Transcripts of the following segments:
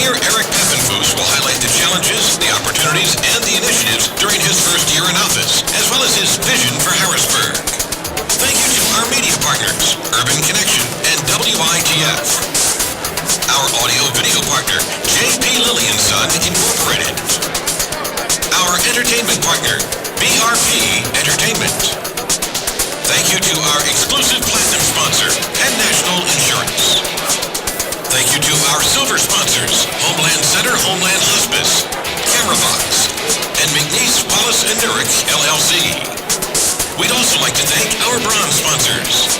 Mayor Eric Peppenfuss will highlight the challenges, the opportunities, and the initiatives during his first year in office, as well as his vision for Harrisburg. Thank you to our media partners, Urban Connection and WITF. Our audio-video partner, J.P. Lilly & Son, Incorporated. Our entertainment partner, BRP Entertainment. Thank you to our exclusive platinum sponsor, Penn National Insurance. Thank you to our silver sponsors, Homeland Center, Homeland Hospice, Camerabox, and McNeese, Wallace & Nurick, LLC. We'd also like to thank our bronze sponsors.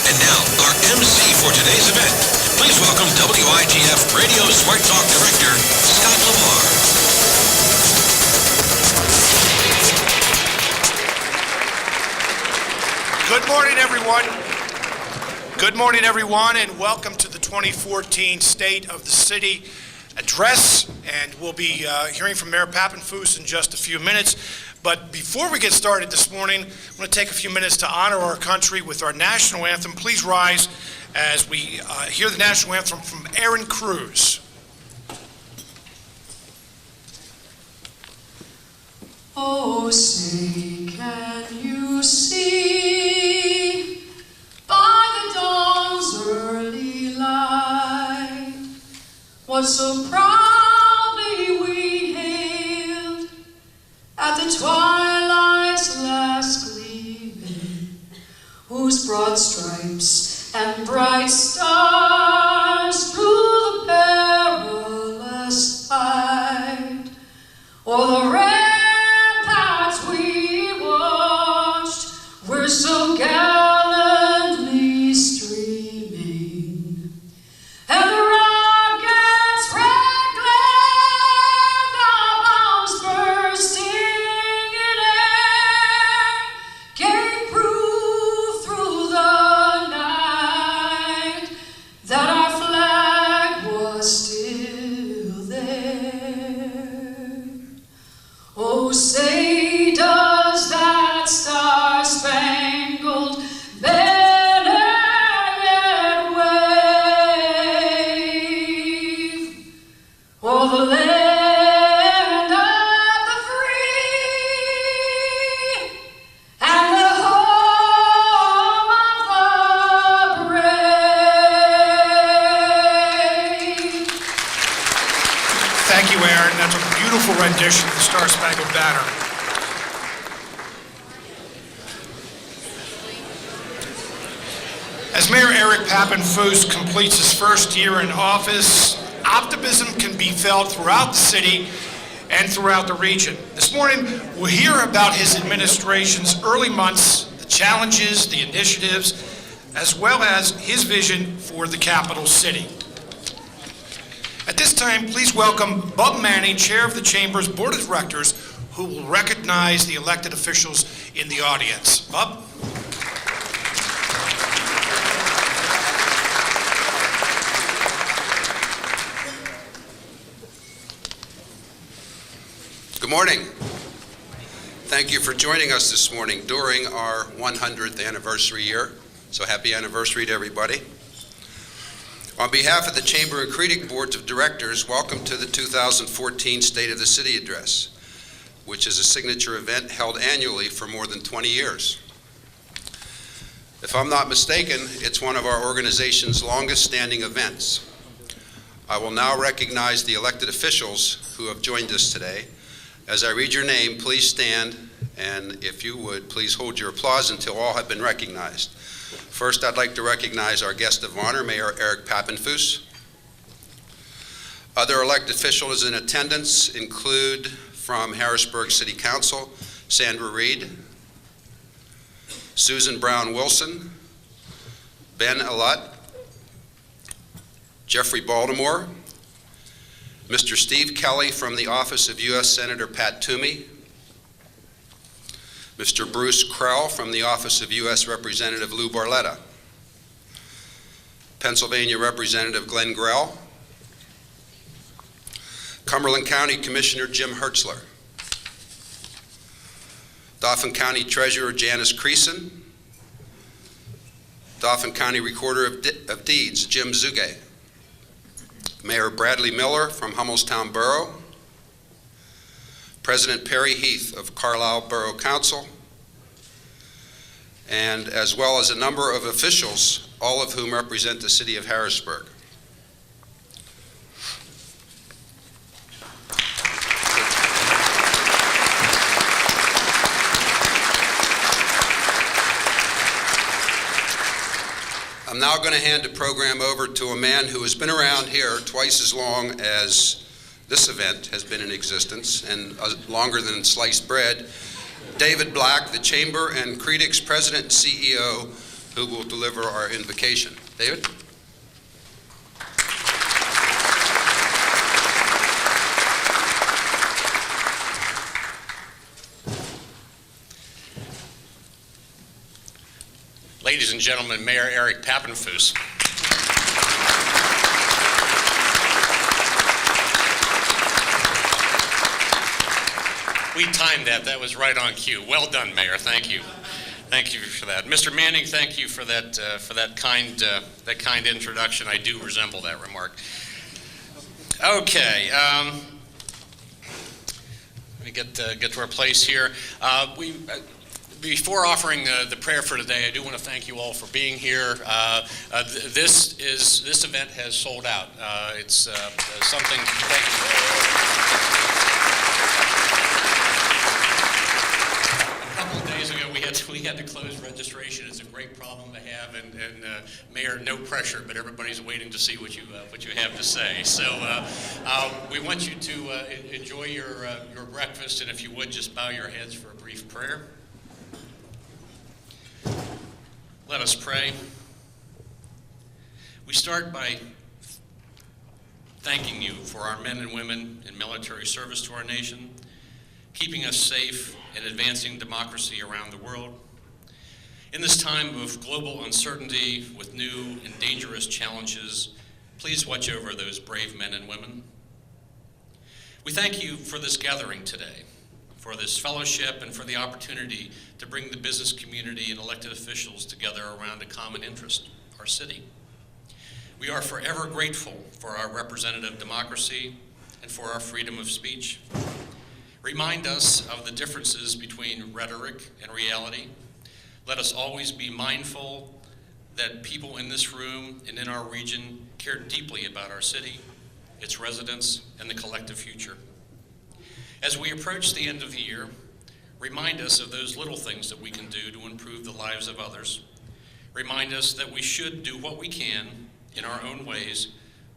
And now, our MC for today's event. Please welcome WITF Radio Smart Talk Director, Scott Lamar. Good morning, everyone. Good morning, everyone, and welcome to the 2014 State of the City Address. And we'll be hearing from Mayor Peppenfuss in just a few minutes. But before we get started this morning, I'm going to take a few minutes to honor our country with our national anthem. Please rise as we hear the national anthem from Aaron Cruz. Oh, say, can you see by the dawn's early light what so proudly we hailed at the twilight's last gleaming, whose broad stripes and bright stars through the perilous fight, o'er the ramparts we watched, were so gallantly streaming, and the rocket's red glare, the bombs bursting in air, gave proof through the that our flag was still there. Oh, say does that star-spangled banner yet wave o'er the land of the free and the home of the brave? Thank you, Aaron. That's a beautiful rendition of the Star-Spangled Banner. As Mayor Eric Peppenfuss completes his first year in office, optimism can be felt throughout the city and throughout the region. This morning, we'll hear about his administration's early months, the challenges, the initiatives, as well as his vision for the capital city. At this time, please welcome Bub Manning, Chair of the Chamber's Board of Directors, who will recognize the elected officials in the audience. Bub? Good morning. Thank you for joining us this morning during our 100th anniversary year. So happy anniversary to everybody. On behalf of the Chamber and Creedic Boards of Directors, welcome to the 2014 State of the City Address, which is a signature event held annually for more than 20 years. If I'm not mistaken, it's one of our organization's longest-standing events. I will now recognize the elected officials who have joined us today. As I read your name, please stand, and if you would, please hold your applause until all have been recognized. First, I'd like to recognize our guest of honor, Mayor Eric Peppenfuss. Other elected officials in attendance include from Harrisburg City Council, Sandra Reed, Susan Brown Wilson, Ben Allut, Jeffrey Baltimore, Mr. Steve Kelly from the office of U.S. Senator Pat Toomey, Mr. Bruce Krell from the office of U.S. Representative Lou Barletta, Pennsylvania Representative Glenn Grell, Cumberland County Commissioner Jim Hertzler, Dauphin County Treasurer Janice Creason, Dauphin County Recorder of Deeds Jim Zuge, Mayor Bradley Miller from Hummelstown Borough, President Perry Heath of Carlisle Borough Council, and as well as a number of officials, all of whom represent the city of Harrisburg. I'm now going to hand the program over to a man who has been around here twice as long as this event has been in existence, and longer than sliced bread, David Black, the Chamber and Credix President and CEO, who will deliver our invocation. David? Ladies and gentlemen, Mayor Eric Papenfuss. We timed that. That was right on cue. Well done, Mayor. Thank you. Thank you for that. Mr. Manning, thank you for that kind introduction. I do resemble that remark. Okay. Let me get to our place here. Before offering the prayer for today, I do want to thank you all for being here. This event has sold out. It's something. Thank you. A couple of days ago, we had to close registration. It's a great problem to have, and Mayor, no pressure, but everybody's waiting to see what you have to say. So we want you to enjoy your breakfast, and if you would, just bow your heads for a brief prayer. Let us pray. We start by thanking you for our men and women in military service to our nation, keeping us safe and advancing democracy around the world. In this time of global uncertainty with new and dangerous challenges, please watch over those brave men and women. We thank you for this gathering today, for this fellowship, and for the opportunity to bring the business community and elected officials together around a common interest, our city. We are forever grateful for our representative democracy and for our freedom of speech. Remind us of the differences between rhetoric and reality. Let us always be mindful that people in this room and in our region care deeply about our city, its residents, and the collective future. As we approach the end of the year, remind us of those little things that we can do to improve the lives of others. Remind us that we should do what we can in our own ways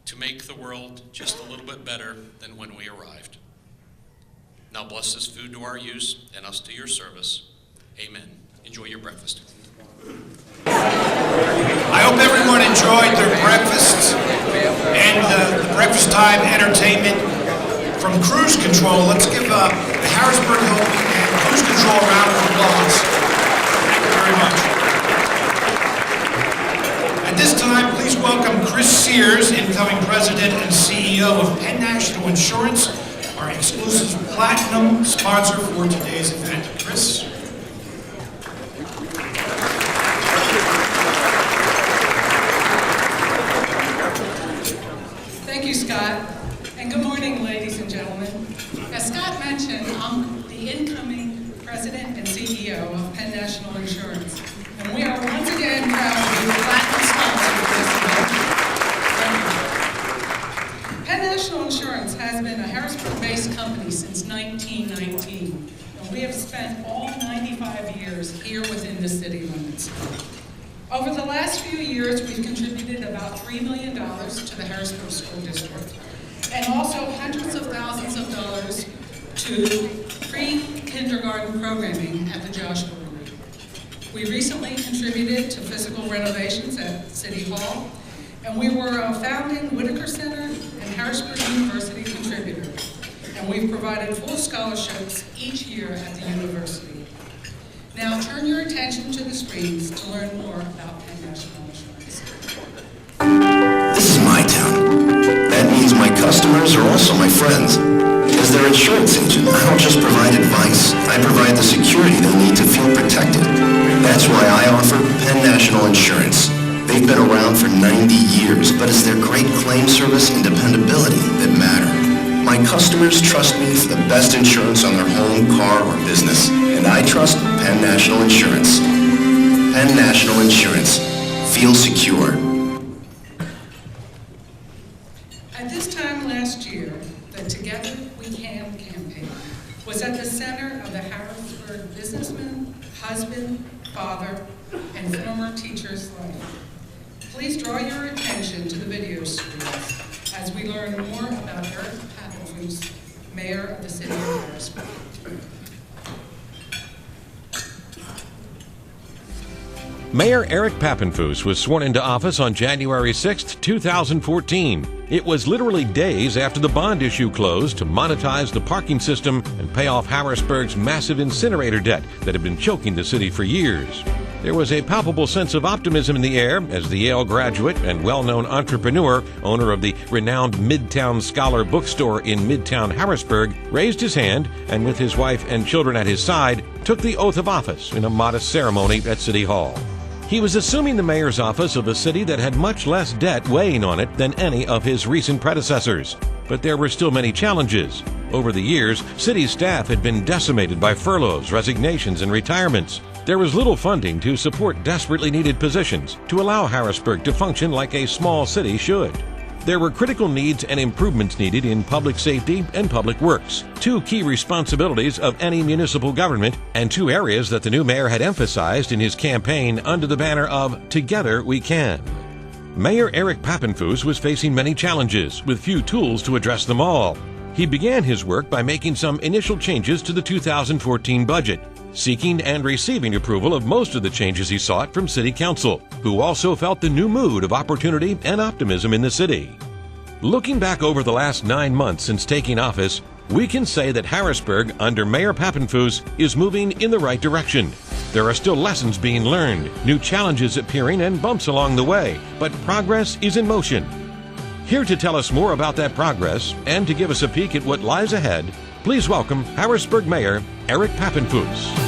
to make the world just a little bit better than when we arrived. Now bless this food to our use and us to your service. Amen. Enjoy your breakfast. I hope everyone enjoyed their breakfast and the breakfast time entertainment. From Cruise Control, let's give the Harrisburg Hilton and Cruise Control a round of applause. Thank you very much. At this time, please welcome Chris Sears, incoming President and CEO of Penn National Insurance, our exclusive platinum sponsor for today's event. Chris? Thank you, Scott. And good morning, ladies and gentlemen. As Scott mentioned, I'm the incoming President and CEO of Penn National Insurance. And we are once again proud to be the platinum sponsor of this event. Penn National Insurance has been a Harrisburg-based company since 1919. And we have spent all 95 years here within the city limits. Over the last few years, we've contributed about $3 million to the Harrisburg School District, and also hundreds of thousands of dollars to pre-kindergarten programming at the Joshua Group. We recently contributed to physical renovations at City Hall, and we were a founding Whitaker Center and Harrisburg University contributor, and we've provided full scholarships each year at the university. Now turn your attention to the screens to learn more about Penn National Insurance. This is my town. That means my customers are also my friends. Because As their insurance agent, I don't just provide advice. I provide the security they need to feel protected. That's why I offer Penn National Insurance. They've been around for 90 years, but it's their great claim service and dependability that matter. My customers trust me for the best insurance on their home, car, or business, and I trust Penn National Insurance. Penn National Insurance. Feel secure. At this time last year, the Together We Can campaign was at the center of the Harrisburg businessman, husband, father, and former teacher's life. Please draw your attention to the video screens as we learn more about Eric Pappenfuss, Mayor of the City of Harrisburg. Mayor Eric Pappenfuss was sworn into office on January 6, 2014. It was literally days after the bond issue closed to monetize the parking system and pay off Harrisburg's massive incinerator debt that had been choking the city for years. There was a palpable sense of optimism in the air as the Yale graduate and well-known entrepreneur, owner of the renowned Midtown Scholar bookstore in Midtown Harrisburg, raised his hand and with his wife and children at his side, took the oath of office in a modest ceremony at City Hall. He was assuming the mayor's office of a city that had much less debt weighing on it than any of his recent predecessors. But there were still many challenges. Over the years, city staff had been decimated by furloughs, resignations, and retirements. There was little funding to support desperately needed positions to allow Harrisburg to function like a small city should. There were critical needs and improvements needed in public safety and public works, two key responsibilities of any municipal government, and two areas that the new mayor had emphasized in his campaign under the banner of Together We Can. Mayor Eric Pappenfuss was facing many challenges with few tools to address them all. He began his work by making some initial changes to the 2014 budget, seeking and receiving approval of most of the changes he sought from City Council, who also felt the new mood of opportunity and optimism in the city. Looking back over the last 9 months since taking office, we can say that Harrisburg, under Mayor Pappenfuss, is moving in the right direction. There are still lessons being learned, new challenges appearing, and bumps along the way, but progress is in motion. Here to tell us more about that progress and to give us a peek at what lies ahead, please welcome Harrisburg Mayor Eric Pappenfuss.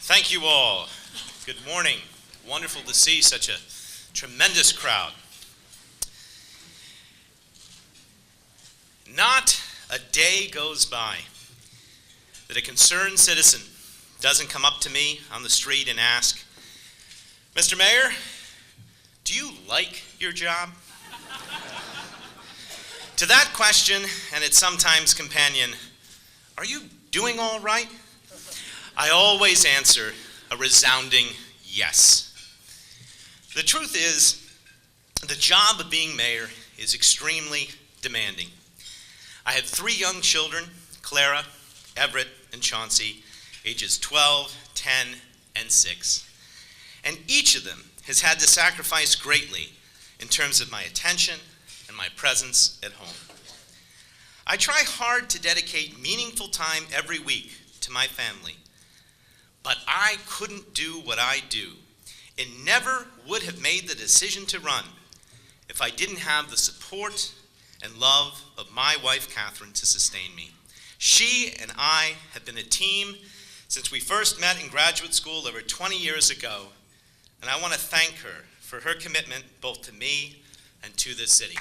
Thank you all. Good morning. Wonderful to see such a tremendous crowd. Not a day goes by that a concerned citizen doesn't come up to me on the street and ask, "Mr. Mayor, do you like your job?" To that question and its sometimes companion, "Are you doing all right?" I always answer a resounding yes. The truth is, the job of being mayor is extremely demanding. I have 3 young children, Clara, Everett, and Chauncey, ages 12, 10, and 6. And each of them has had to sacrifice greatly in terms of my attention and my presence at home. I try hard to dedicate meaningful time every week to my family. But I couldn't do what I do and never would have made the decision to run if I didn't have the support and love of my wife, Catherine, to sustain me. She and I have been a team since we first met in graduate school over 20 years ago, and I want to thank her for her commitment both to me and to this city.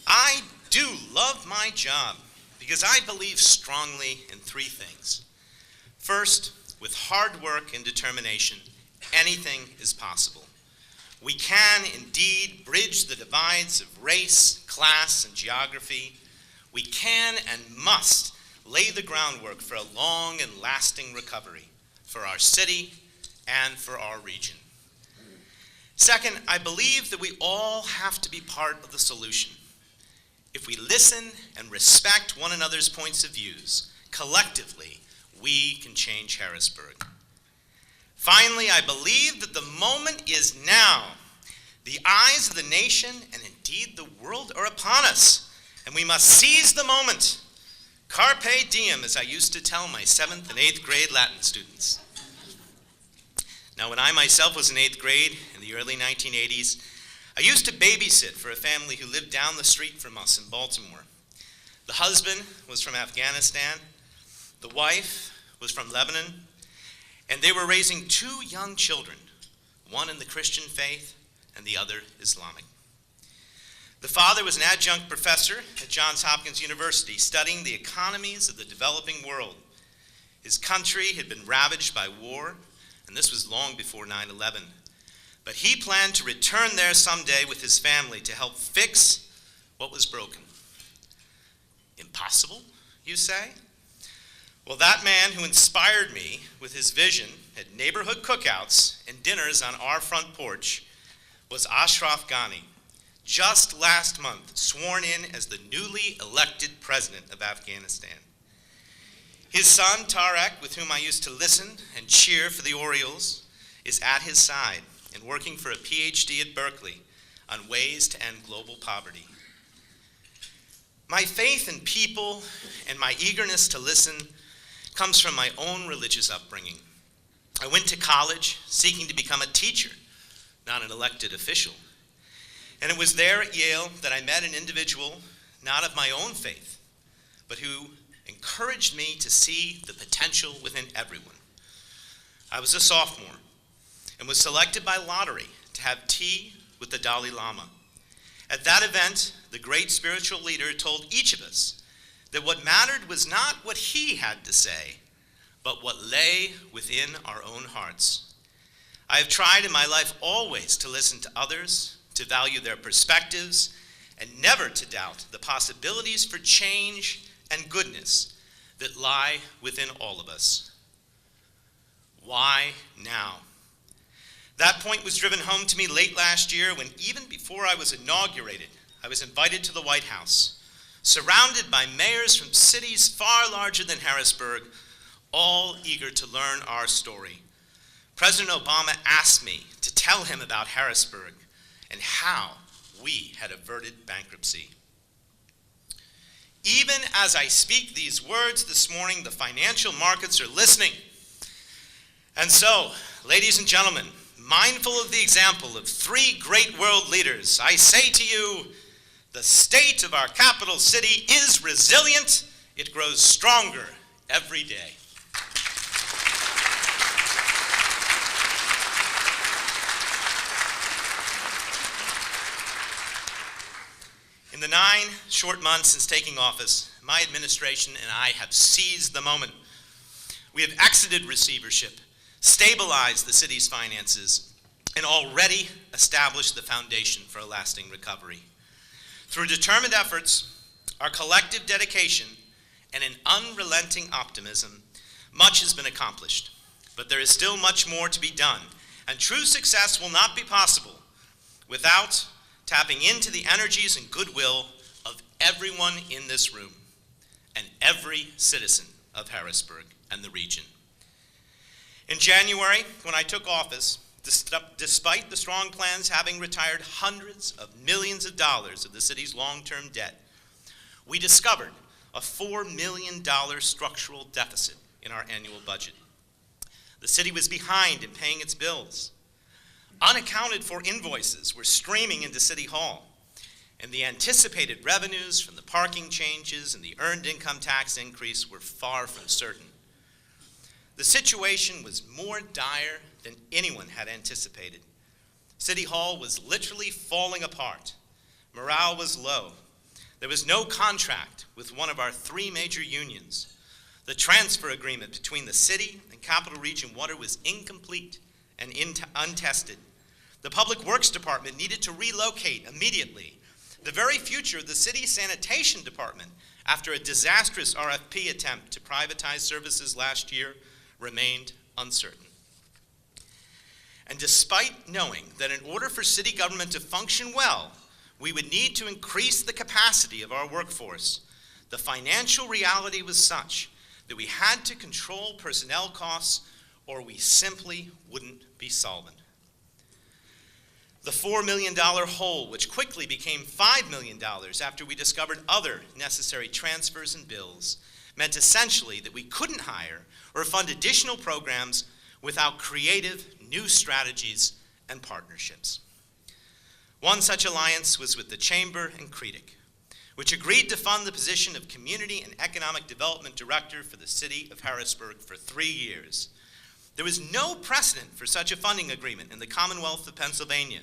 I do love my job because I believe strongly in 3 things. First, with hard work and determination, anything is possible. We can indeed bridge the divides of race, class, and geography. We can and must lay the groundwork for a long and lasting recovery for our city and for our region. Second, I believe that we all have to be part of the solution. If we listen and respect one another's points of views, collectively, we can change Harrisburg. Finally, I believe that the moment is now. The eyes of the nation and indeed the world are upon us, and we must seize the moment. Carpe diem, as I used to tell my 7th and 8th grade Latin students. Now, when I myself was in 8th grade in the early 1980s, I used to babysit for a family who lived down the street from us in Baltimore. The husband was from Afghanistan, the wife was from Lebanon, and they were raising 2 young children, one in the Christian faith and the other Islamic. The father was an adjunct professor at Johns Hopkins University, studying the economies of the developing world. His country had been ravaged by war, and this was long before 9/11. But he planned to return there someday with his family to help fix what was broken. Impossible, you say? Well, that man who inspired me with his vision at neighborhood cookouts and dinners on our front porch was Ashraf Ghani, just last month sworn in as the newly elected president of Afghanistan. His son, Tarek, with whom I used to listen and cheer for the Orioles, is at his side and working for a PhD at Berkeley on ways to end global poverty. My faith in people and my eagerness to listen comes from my own religious upbringing. I went to college seeking to become a teacher, not an elected official. And it was there at Yale that I met an individual, not of my own faith, but who encouraged me to see the potential within everyone. I was a sophomore and was selected by lottery to have tea with the Dalai Lama. At that event, the great spiritual leader told each of us that what mattered was not what he had to say, but what lay within our own hearts. I have tried in my life always to listen to others, to value their perspectives, and never to doubt the possibilities for change and goodness that lie within all of us. Why now? That point was driven home to me late last year when, even before I was inaugurated, I was invited to the White House, surrounded by mayors from cities far larger than Harrisburg, all eager to learn our story. President Obama asked me to tell him about Harrisburg and how we had averted bankruptcy. Even as I speak these words this morning, the financial markets are listening. And so, ladies and gentlemen, mindful of the example of 3 great world leaders, I say to you, the state of our capital city is resilient. It grows stronger every day. In the 9 short months since taking office, my administration and I have seized the moment. We have exited receivership, stabilized the city's finances, and already established the foundation for a lasting recovery. Through determined efforts, our collective dedication, and an unrelenting optimism, much has been accomplished. But there is still much more to be done, and true success will not be possible without tapping into the energies and goodwill of everyone in this room and every citizen of Harrisburg and the region. In January, when I took office, despite the strong plans having retired hundreds of millions of dollars of the city's long-term debt, we discovered a $4 million structural deficit in our annual budget. The city was behind in paying its bills. Unaccounted for invoices were streaming into City Hall, and the anticipated revenues from the parking changes and the earned income tax increase were far from certain. The situation was more dire than anyone had anticipated. City Hall was literally falling apart. Morale was low. There was no contract with one of our 3 major unions. The transfer agreement between the city and Capital Region Water was incomplete and untested. The Public Works Department needed to relocate immediately. The very future of the city's sanitation department, after a disastrous RFP attempt to privatize services last year, remained uncertain. And despite knowing that in order for city government to function well, we would need to increase the capacity of our workforce, the financial reality was such that we had to control personnel costs or we simply wouldn't be solvent. The $4 million hole, which quickly became $5 million after we discovered other necessary transfers and bills, meant essentially that we couldn't hire or fund additional programs without creative new strategies and partnerships. One such alliance was with the Chamber and CREDC, which agreed to fund the position of Community and Economic Development Director for the City of Harrisburg for 3 years. There was no precedent for such a funding agreement in the Commonwealth of Pennsylvania,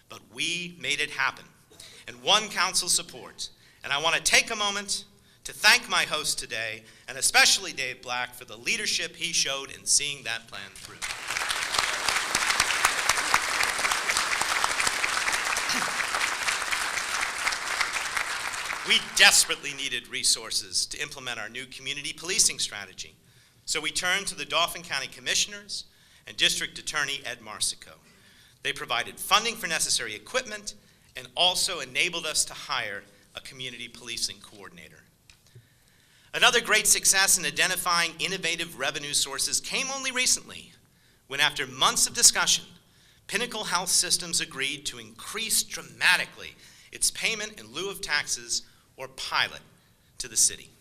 but we made it happen and won council support. And I want to take a moment to thank my host today, and especially Dave Black, for the leadership he showed in seeing that plan through. We desperately needed resources to implement our new community policing strategy, so we turned to the Dauphin County Commissioners and District Attorney Ed Marsico. They provided funding for necessary equipment and also enabled us to hire a community policing coordinator. Another great success in identifying innovative revenue sources came only recently, when after months of discussion, Pinnacle Health Systems agreed to increase dramatically its payment in lieu of taxes, or pilot, to the city.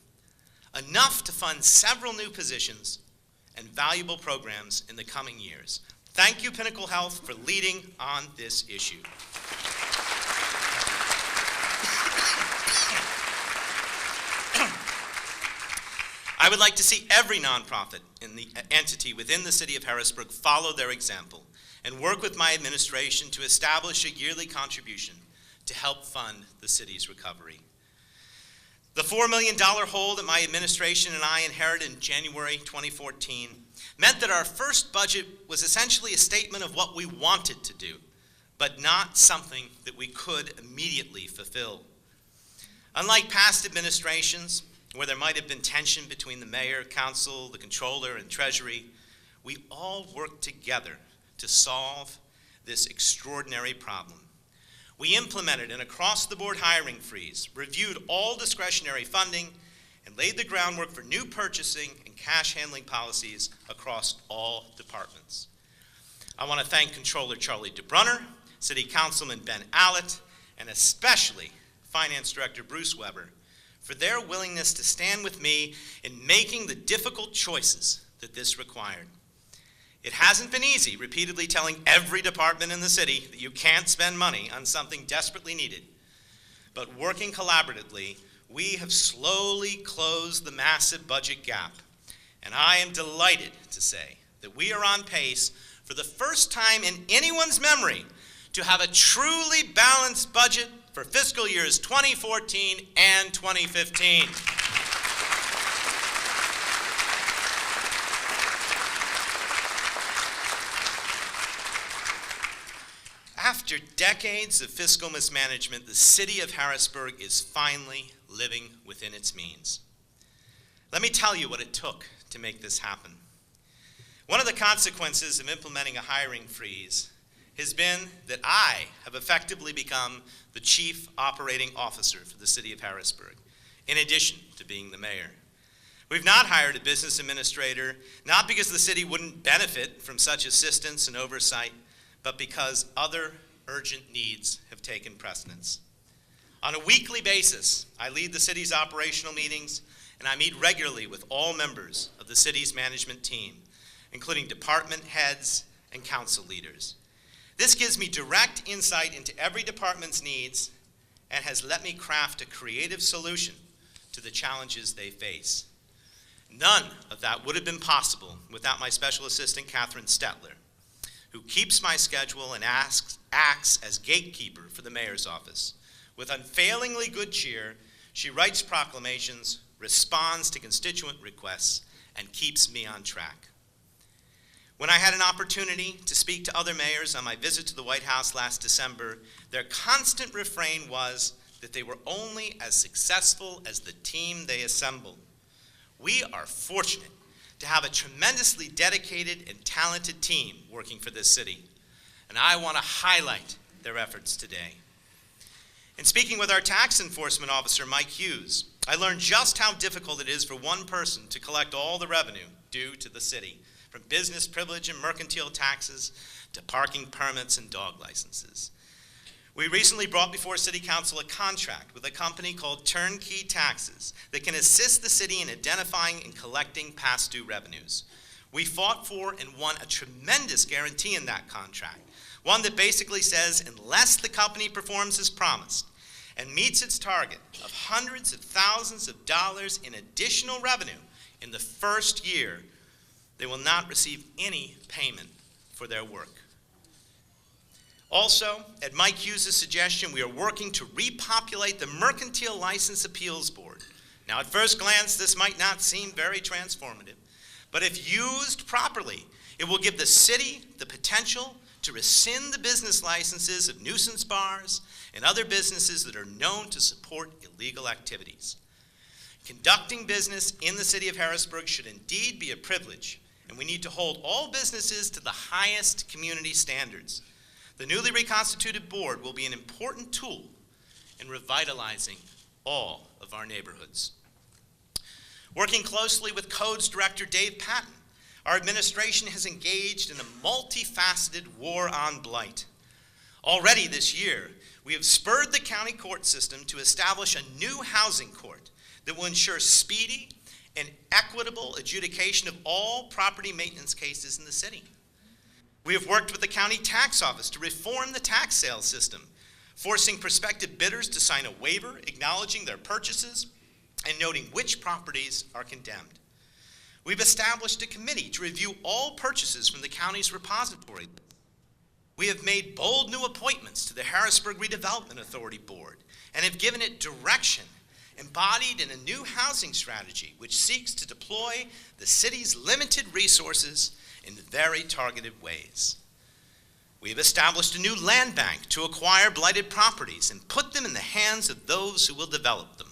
Enough to fund several new positions and valuable programs in the coming years. Thank you, Pinnacle Health, for leading on this issue. I would like to see every nonprofit in the entity within the city of Harrisburg follow their example and work with my administration to establish a yearly contribution to help fund the city's recovery. The $4 million hole that my administration and I inherited in January 2014 meant that our first budget was essentially a statement of what we wanted to do, but not something that we could immediately fulfill. Unlike past administrations, where there might have been tension between the mayor, council, the controller, and treasury, we all worked together to solve this extraordinary problem. We implemented an across-the-board hiring freeze, reviewed all discretionary funding, and laid the groundwork for new purchasing and cash handling policies across all departments. I want to thank Controller Charlie DeBrunner, City Councilman Ben Allett, and especially Finance Director Bruce Weber for their willingness to stand with me in making the difficult choices that this required. It hasn't been easy repeatedly telling every department in the city that you can't spend money on something desperately needed. But working collaboratively, we have slowly closed the massive budget gap. And I am delighted to say that we are on pace for the first time in anyone's memory to have a truly balanced budget for fiscal years 2014 and 2015. After decades of fiscal mismanagement, the city of Harrisburg is finally living within its means. Let me tell you what it took to make this happen. One of the consequences of implementing a hiring freeze has been that I have effectively become the chief operating officer for the city of Harrisburg, in addition to being the mayor. We've not hired a business administrator, not because the city wouldn't benefit from such assistance and oversight, but because other urgent needs have taken precedence. On a weekly basis, I lead the city's operational meetings, and I meet regularly with all members of the city's management team, including department heads and council leaders. This gives me direct insight into every department's needs and has let me craft a creative solution to the challenges they face. None of that would have been possible without my special assistant, Catherine Stetler, who keeps my schedule and acts as gatekeeper for the mayor's office. With unfailingly good cheer, she writes proclamations, responds to constituent requests, and keeps me on track. When I had an opportunity to speak to other mayors on my visit to the White House last December, their constant refrain was that they were only as successful as the team they assembled. We are fortunate to have a tremendously dedicated and talented team working for this city, and I want to highlight their efforts today. In speaking with our tax enforcement officer, Mike Hughes, I learned just how difficult it is for one person to collect all the revenue due to the city, from business privilege and mercantile taxes to parking permits and dog licenses. We recently brought before City Council a contract with a company called Turnkey Taxes that can assist the city in identifying and collecting past due revenues. We fought for and won a tremendous guarantee in that contract, one that basically says unless the company performs as promised and meets its target of hundreds of thousands of dollars in additional revenue in the first year, they will not receive any payment for their work. Also, at Mike Hughes' suggestion, we are working to repopulate the Mercantile License Appeals Board. Now, at first glance, this might not seem very transformative, but if used properly, it will give the city the potential to rescind the business licenses of nuisance bars and other businesses that are known to support illegal activities. Conducting business in the city of Harrisburg should indeed be a privilege, and we need to hold all businesses to the highest community standards. The newly reconstituted board will be an important tool in revitalizing all of our neighborhoods. Working closely with Codes Director Dave Patton, our administration has engaged in a multifaceted war on blight. Already this year, we have spurred the county court system to establish a new housing court that will ensure speedy and equitable adjudication of all property maintenance cases in the city. We have worked with the county tax office to reform the tax sales system, forcing prospective bidders to sign a waiver acknowledging their purchases and noting which properties are condemned. We've established a committee to review all purchases from the county's repository. We have made bold new appointments to the Harrisburg Redevelopment Authority Board and have given it direction embodied in a new housing strategy which seeks to deploy the city's limited resources in very targeted ways. We have established a new land bank to acquire blighted properties and put them in the hands of those who will develop them.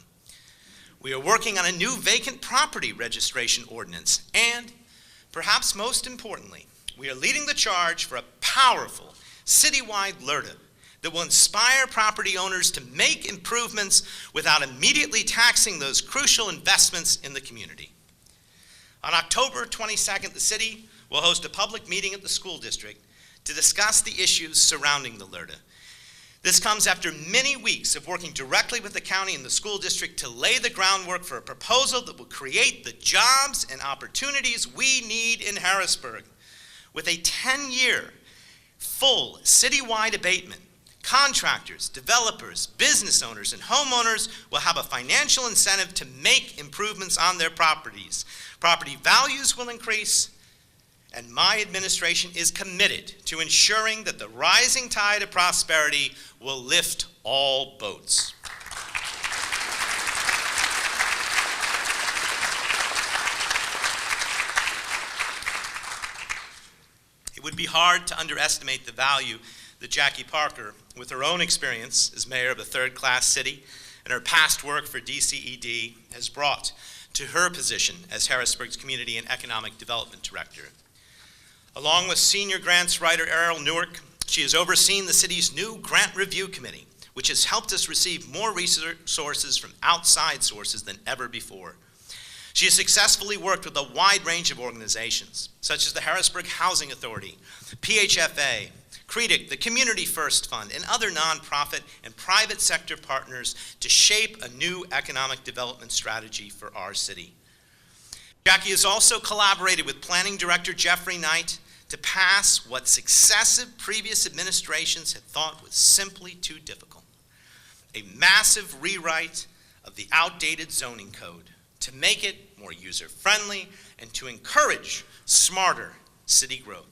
We are working on a new vacant property registration ordinance, and perhaps most importantly, we are leading the charge for a powerful citywide LRTA that will inspire property owners to make improvements without immediately taxing those crucial investments in the community. On October 22nd, the city will host a public meeting at the school district to discuss the issues surrounding the LRTA. This comes after many weeks of working directly with the county and the school district to lay the groundwork for a proposal that will create the jobs and opportunities we need in Harrisburg. With a 10-year full citywide abatement, contractors, developers, business owners, and homeowners will have a financial incentive to make improvements on their properties. Property values will increase, and my administration is committed to ensuring that the rising tide of prosperity will lift all boats. It would be hard to underestimate the value that Jackie Parker, with her own experience as mayor of a third-class city and her past work for DCED, has brought to her position as Harrisburg's Community and Economic Development Director. Along with senior grants writer Errol Newark, she has overseen the city's new grant review committee, which has helped us receive more resources from outside sources than ever before. She has successfully worked with a wide range of organizations, such as the Harrisburg Housing Authority, PHFA, CREDIC, the Community First Fund, and other nonprofit and private sector partners to shape a new economic development strategy for our city. Jackie has also collaborated with Planning Director Jeffrey Knight to pass what successive previous administrations had thought was simply too difficult: a massive rewrite of the outdated zoning code to make it more user-friendly and to encourage smarter city growth.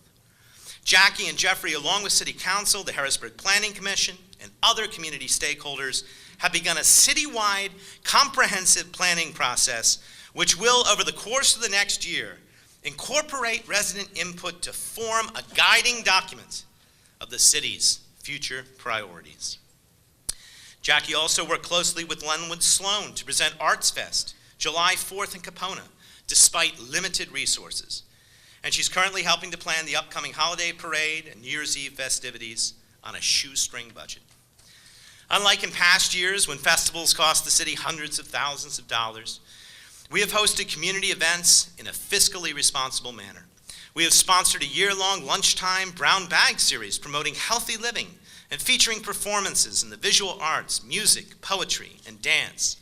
Jackie and Jeffrey, along with City Council, the Harrisburg Planning Commission, and other community stakeholders, have begun a citywide, comprehensive planning process which will, over the course of the next year, incorporate resident input to form a guiding document of the city's future priorities. Jackie also worked closely with Lenwood Sloan to present Arts Fest July 4th in Capona despite limited resources. And she's currently helping to plan the upcoming holiday parade and New Year's Eve festivities on a shoestring budget. Unlike in past years when festivals cost the city hundreds of thousands of dollars, we have hosted community events in a fiscally responsible manner. We have sponsored a year-long lunchtime brown bag series promoting healthy living and featuring performances in the visual arts, music, poetry, and dance.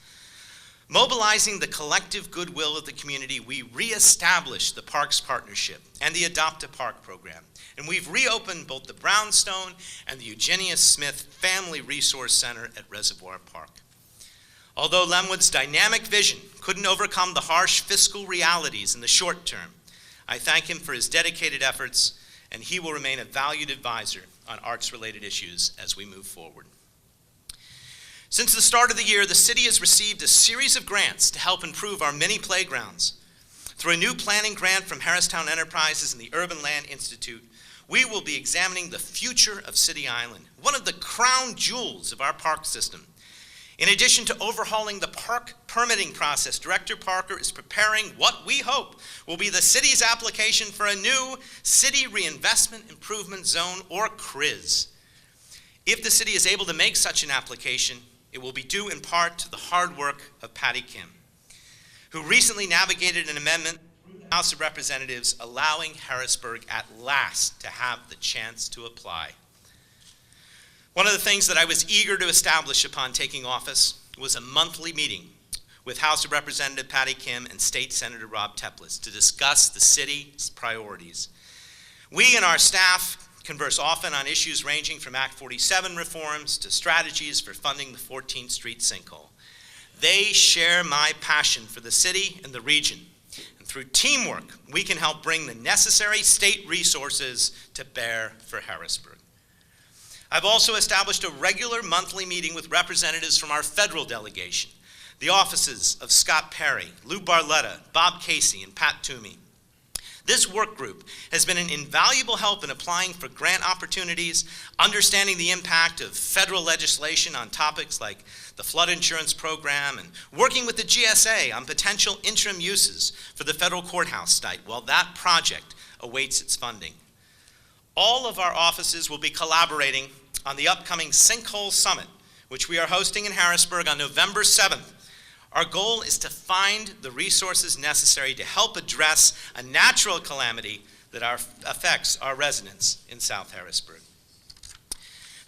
Mobilizing the collective goodwill of the community, we reestablished the Parks Partnership and the Adopt a Park program. And we've reopened both the Brownstone and the Eugenia Smith Family Resource Center at Reservoir Park. Although Lemwood's dynamic vision couldn't overcome the harsh fiscal realities in the short term, I thank him for his dedicated efforts, and he will remain a valued advisor on arts-related issues as we move forward. Since the start of the year, the city has received a series of grants to help improve our many playgrounds. Through a new planning grant from Harristown Enterprises and the Urban Land Institute, we will be examining the future of City Island, one of the crown jewels of our park system. In addition to overhauling the park permitting process, Director Parker is preparing what we hope will be the city's application for a new City Reinvestment Improvement Zone, or CRIZ. If the city is able to make such an application, it will be due in part to the hard work of Patty Kim, who recently navigated an amendment through the House of Representatives allowing Harrisburg at last to have the chance to apply. One of the things that I was eager to establish upon taking office was a monthly meeting with House of Representative Patty Kim and State Senator Rob Teplis to discuss the city's priorities. We and our staff converse often on issues ranging from Act 47 reforms to strategies for funding the 14th Street sinkhole. They share my passion for the city and the region, and through teamwork, we can help bring the necessary state resources to bear for Harrisburg. I've also established a regular monthly meeting with representatives from our federal delegation, the offices of Scott Perry, Lou Barletta, Bob Casey, and Pat Toomey. This work group has been an invaluable help in applying for grant opportunities, understanding the impact of federal legislation on topics like the flood insurance program, and working with the GSA on potential interim uses for the federal courthouse site while that project awaits its funding. All of our offices will be collaborating on the upcoming Sinkhole Summit, which we are hosting in Harrisburg on November 7th. Our goal is to find the resources necessary to help address a natural calamity that affects our residents in South Harrisburg.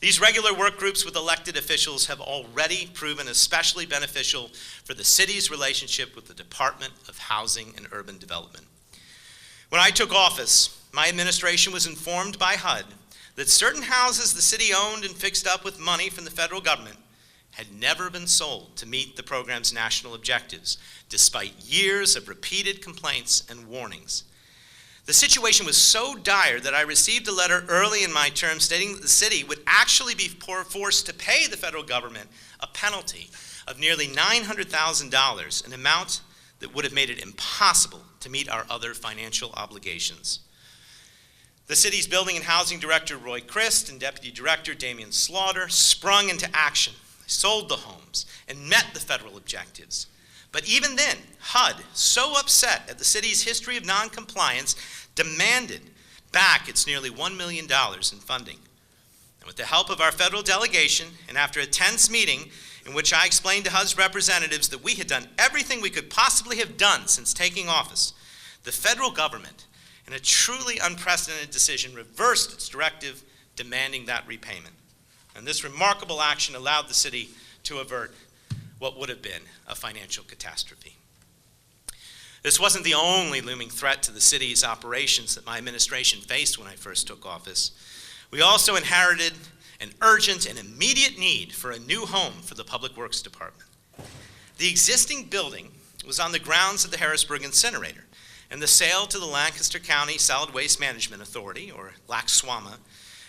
These regular work groups with elected officials have already proven especially beneficial for the city's relationship with the Department of Housing and Urban Development. When I took office, my administration was informed by HUD that certain houses the city owned and fixed up with money from the federal government had never been sold to meet the program's national objectives, despite years of repeated complaints and warnings. The situation was so dire that I received a letter early in my term stating that the city would actually be forced to pay the federal government a penalty of nearly $900,000, an amount that would have made it impossible to meet our other financial obligations. The city's Building and Housing Director, Roy Christ, and Deputy Director, Damian Slaughter, sprung into action. They sold the homes and met the federal objectives. But even then, HUD, so upset at the city's history of noncompliance, demanded back its nearly $1 million in funding. And with the help of our federal delegation, and after a tense meeting in which I explained to HUD's representatives that we had done everything we could possibly have done since taking office, the federal government, in a truly unprecedented decision, reversed its directive demanding that repayment. And this remarkable action allowed the city to avert what would have been a financial catastrophe. This wasn't the only looming threat to the city's operations that my administration faced when I first took office. We also inherited an urgent and immediate need for a new home for the Public Works Department. The existing building was on the grounds of the Harrisburg incinerator, and the sale to the Lancaster County Solid Waste Management Authority, or LACSWAMA,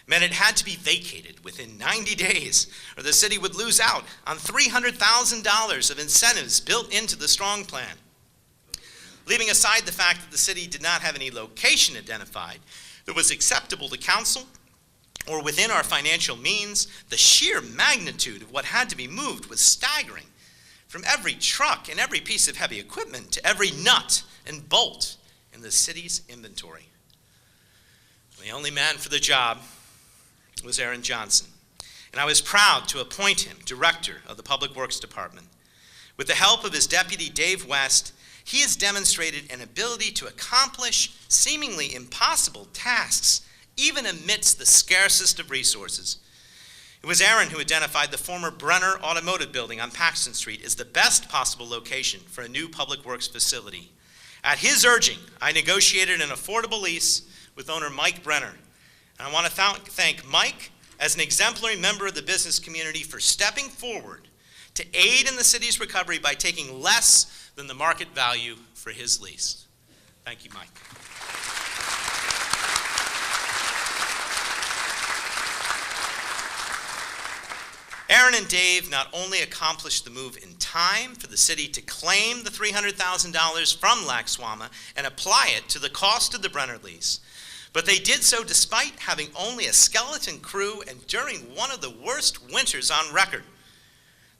meant it had to be vacated within 90 days, or the city would lose out on $300,000 of incentives built into the Strong Plan. Leaving aside the fact that the city did not have any location identified that was acceptable to council or within our financial means, the sheer magnitude of what had to be moved was staggering. From every truck and every piece of heavy equipment to every nut and bolt in the city's inventory. The only man for the job was Aaron Johnson, and I was proud to appoint him director of the Public Works Department. With the help of his deputy, Dave West, he has demonstrated an ability to accomplish seemingly impossible tasks, even amidst the scarcest of resources. It was Aaron who identified the former Brenner Automotive Building on Paxton Street as the best possible location for a new public works facility. At his urging, I negotiated an affordable lease with owner Mike Brenner. And I want to thank Mike as an exemplary member of the business community for stepping forward to aid in the city's recovery by taking less than the market value for his lease. Thank you, Mike. Aaron and Dave not only accomplished the move in time for the city to claim the $300,000 from LACSWAMA and apply it to the cost of the Brenner lease, but they did so despite having only a skeleton crew and during one of the worst winters on record.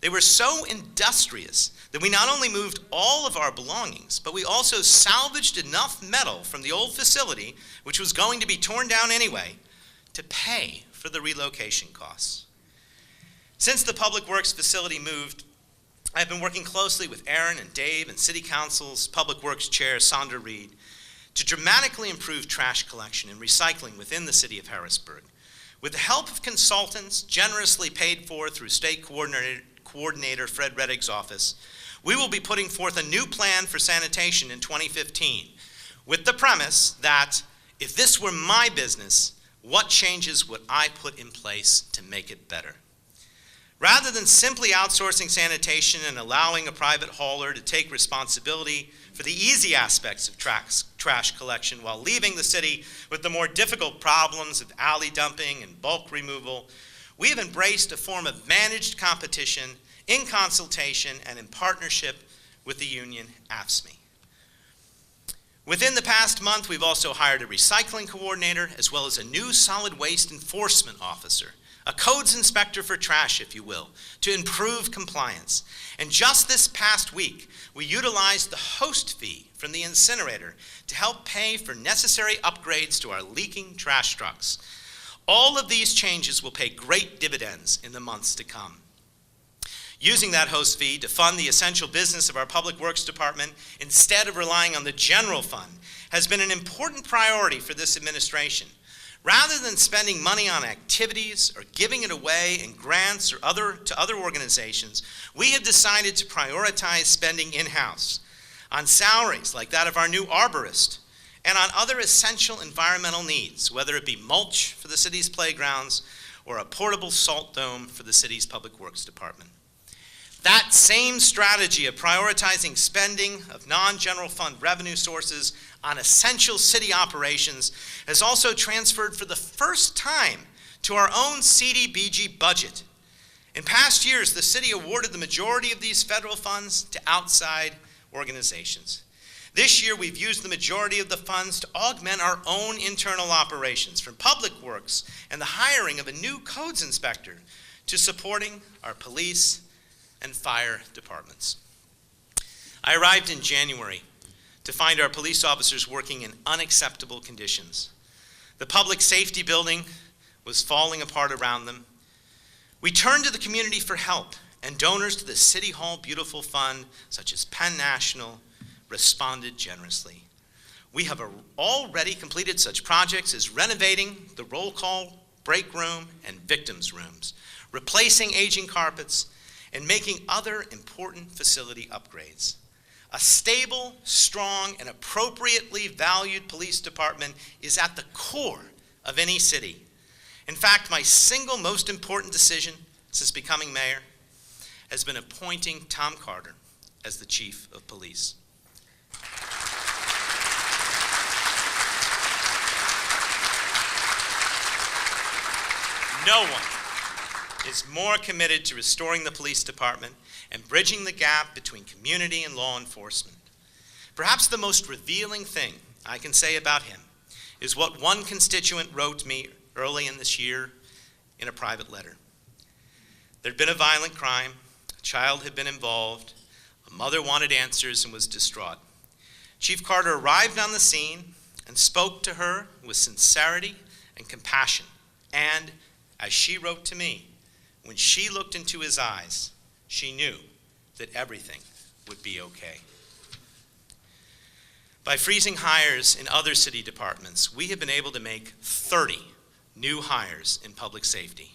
They were so industrious that we not only moved all of our belongings, but we also salvaged enough metal from the old facility, which was going to be torn down anyway, to pay for the relocation costs. Since the Public Works facility moved, I've been working closely with Aaron and Dave and City Council's Public Works Chair, Sandra Reed, to dramatically improve trash collection and recycling within the city of Harrisburg. With the help of consultants generously paid for through State Coordinator Fred Reddick's office, we will be putting forth a new plan for sanitation in 2015, with the premise that if this were my business, what changes would I put in place to make it better? Rather than simply outsourcing sanitation and allowing a private hauler to take responsibility for the easy aspects of trash collection while leaving the city with the more difficult problems of alley dumping and bulk removal, we have embraced a form of managed competition in consultation and in partnership with the union AFSCME. Within the past month, we've also hired a recycling coordinator as well as a new solid waste enforcement officer, a codes inspector for trash, if you will, to improve compliance. And just this past week, we utilized the host fee from the incinerator to help pay for necessary upgrades to our leaking trash trucks. All of these changes will pay great dividends in the months to come. Using that host fee to fund the essential business of our Public Works Department instead of relying on the general fund has been an important priority for this administration. Rather than spending money on activities or giving it away in grants or to other organizations, we have decided to prioritize spending in-house on salaries like that of our new arborist and on other essential environmental needs, whether it be mulch for the city's playgrounds or a portable salt dome for the city's Public Works Department. That same strategy of prioritizing spending of non-general fund revenue sources on essential city operations has also transferred for the first time to our own CDBG budget. In past years, the city awarded the majority of these federal funds to outside organizations. This year, we've used the majority of the funds to augment our own internal operations, from public works and the hiring of a new codes inspector to supporting our police and fire departments. I arrived in January to find our police officers working in unacceptable conditions. The public safety building was falling apart around them. We turned to the community for help, and donors to the City Hall Beautiful Fund, such as Penn National, responded generously. We have already completed such projects as renovating the roll call, break room, and victims' rooms, replacing aging carpets, and making other important facility upgrades. A stable, strong, and appropriately valued police department is at the core of any city. In fact, my single most important decision since becoming mayor has been appointing Tom Carter as the chief of police. No one is more committed to restoring the police department and bridging the gap between community and law enforcement. Perhaps the most revealing thing I can say about him is what one constituent wrote to me early in this year in a private letter. There'd been a violent crime, a child had been involved, a mother wanted answers and was distraught. Chief Carter arrived on the scene and spoke to her with sincerity and compassion. And, as she wrote to me, when she looked into his eyes, she knew that everything would be okay. By freezing hires in other city departments, we have been able to make 30 new hires in public safety.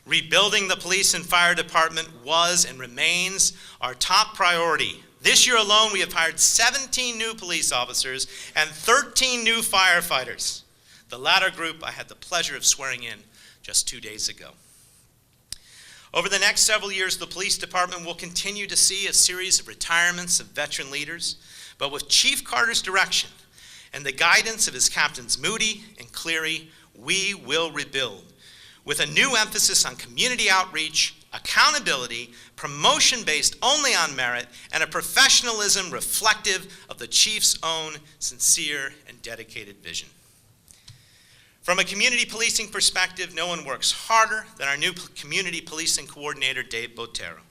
Rebuilding the police and fire department was and remains our top priority. This year alone, we have hired 17 new police officers and 13 new firefighters. The latter group I had the pleasure of swearing in just 2 days ago. Over the next several years, the police department will continue to see a series of retirements of veteran leaders, but with Chief Carter's direction and the guidance of his captains Moody and Cleary, we will rebuild with a new emphasis on community outreach, accountability, promotion based only on merit, and a professionalism reflective of the chief's own sincere and dedicated vision. From a community policing perspective, no one works harder than our new community policing coordinator, Dave Botero.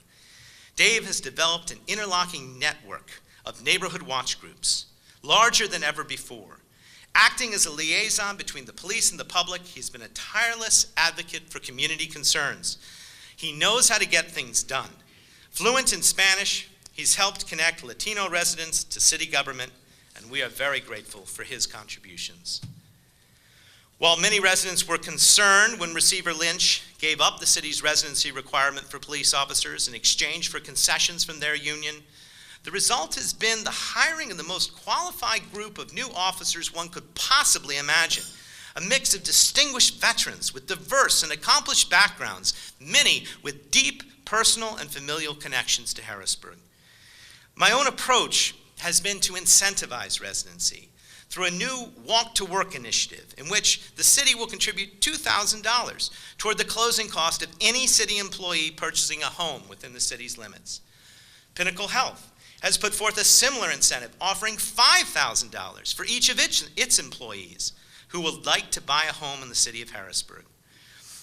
Dave has developed an interlocking network of neighborhood watch groups, larger than ever before. Acting as a liaison between the police and the public, he's been a tireless advocate for community concerns. He knows how to get things done. Fluent in Spanish, he's helped connect Latino residents to city government, and we are very grateful for his contributions. While many residents were concerned when Receiver Lynch gave up the city's residency requirement for police officers in exchange for concessions from their union, the result has been the hiring of the most qualified group of new officers one could possibly imagine. A mix of distinguished veterans with diverse and accomplished backgrounds, many with deep personal and familial connections to Harrisburg. My own approach has been to incentivize residency through a new Walk to Work initiative in which the city will contribute $2,000 toward the closing cost of any city employee purchasing a home within the city's limits. Pinnacle Health has put forth a similar incentive, offering $5,000 for each of its employees who would like to buy a home in the city of Harrisburg.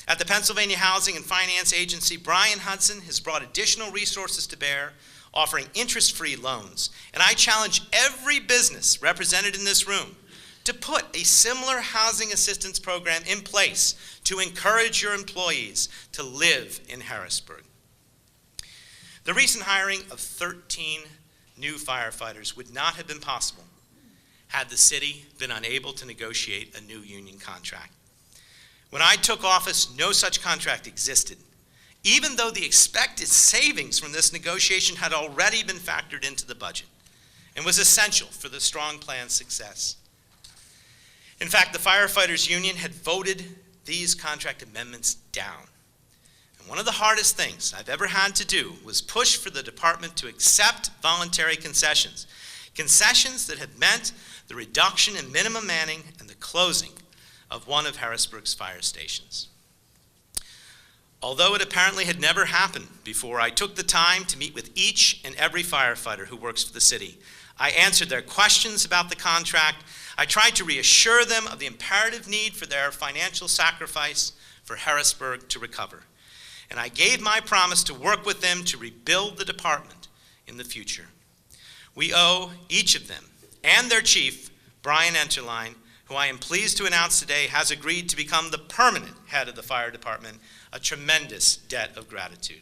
At the Pennsylvania Housing and Finance Agency, Brian Hudson has brought additional resources to bear, offering interest-free loans. And I challenge every business represented in this room to put a similar housing assistance program in place to encourage your employees to live in Harrisburg. The recent hiring of 13 new firefighters would not have been possible had the city been unable to negotiate a new union contract. When I took office, no such contract existed, even though the expected savings from this negotiation had already been factored into the budget and was essential for the strong plan's success. In fact, the firefighters union had voted these contract amendments down. One of the hardest things I've ever had to do was push for the department to accept voluntary concessions. Concessions that have meant the reduction in minimum manning and the closing of one of Harrisburg's fire stations. Although it apparently had never happened before, I took the time to meet with each and every firefighter who works for the city. I answered their questions about the contract. I tried to reassure them of the imperative need for their financial sacrifice for Harrisburg to recover. And I gave my promise to work with them to rebuild the department in the future. We owe each of them and their chief, Brian Enterline, who I am pleased to announce today has agreed to become the permanent head of the fire department, a tremendous debt of gratitude.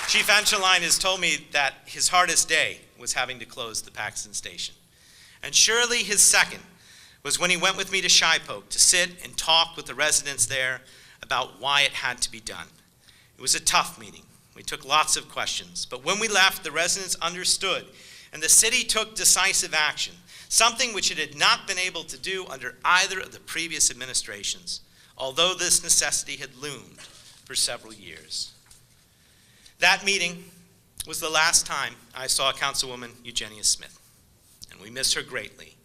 Chief Enterline has told me that his hardest day was having to close the Paxton Station. And surely his second was when he went with me to Shipoke to sit and talk with the residents there about why it had to be done. It was a tough meeting. We took lots of questions, but when we left, the residents understood, and the city took decisive action, something which it had not been able to do under either of the previous administrations, although this necessity had loomed for several years. That meeting was the last time I saw Councilwoman Eugenia Smith, and we miss her greatly.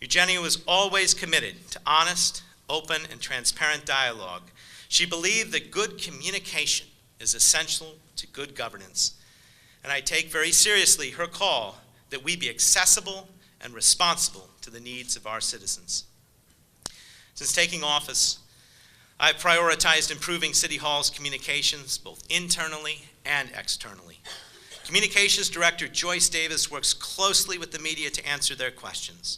Eugenia was always committed to honest, open, and transparent dialogue. She believed that good communication is essential to good governance, and I take very seriously her call that we be accessible and responsible to the needs of our citizens. Since taking office, I've prioritized improving City Hall's communications, both internally and externally. Communications Director Joyce Davis works closely with the media to answer their questions.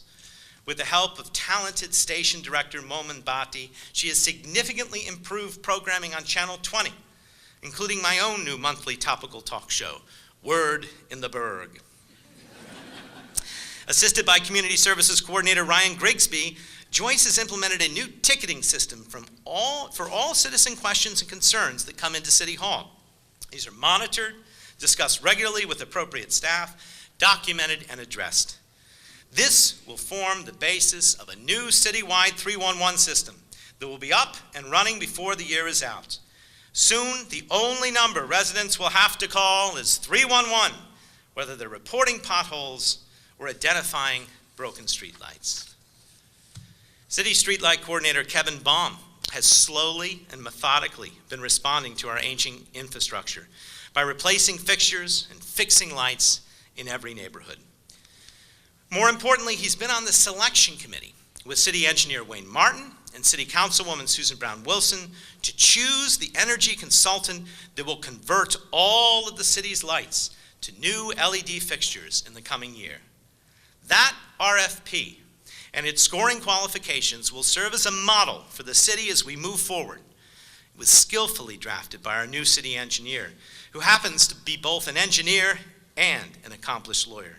With the help of talented Station Director Momin Bhatti, she has significantly improved programming on Channel 20, including my own new monthly topical talk show, Word in the Burg. Assisted by Community Services Coordinator Ryan Grigsby, Joyce has implemented a new ticketing system for all citizen questions and concerns that come into City Hall. These are monitored, discussed regularly with appropriate staff, documented and addressed. This will form the basis of a new citywide 311 system that will be up and running before the year is out. Soon, the only number residents will have to call is 311, whether they're reporting potholes or identifying broken streetlights. City Streetlight Coordinator Kevin Baum has slowly and methodically been responding to our aging infrastructure by replacing fixtures and fixing lights in every neighborhood. More importantly, he's been on the selection committee with City Engineer Wayne Martin and City Councilwoman Susan Brown Wilson to choose the energy consultant that will convert all of the city's lights to new LED fixtures in the coming year. That RFP and its scoring qualifications will serve as a model for the city as we move forward. It was skillfully drafted by our new city engineer, who happens to be both an engineer and an accomplished lawyer.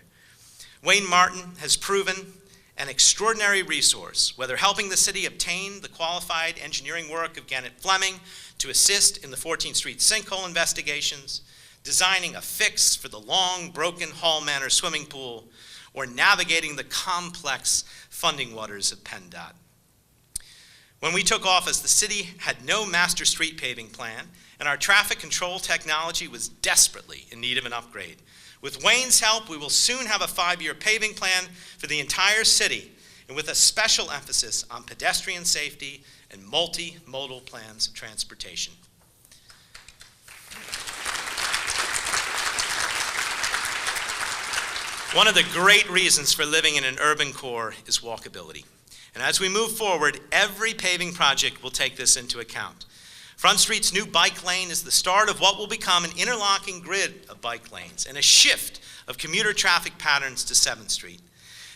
Wayne Martin has proven an extraordinary resource, whether helping the city obtain the qualified engineering work of Gannett Fleming to assist in the 14th Street sinkhole investigations, designing a fix for the long broken Hall Manor swimming pool, or navigating the complex funding waters of PennDOT. When we took office, the city had no master street paving plan, and our traffic control technology was desperately in need of an upgrade. With Wayne's help, we will soon have a 5-year paving plan for the entire city, and with a special emphasis on pedestrian safety and multimodal plans of transportation. One of the great reasons for living in an urban core is walkability. And as we move forward, every paving project will take this into account. Front Street's new bike lane is the start of what will become an interlocking grid of bike lanes and a shift of commuter traffic patterns to 7th Street.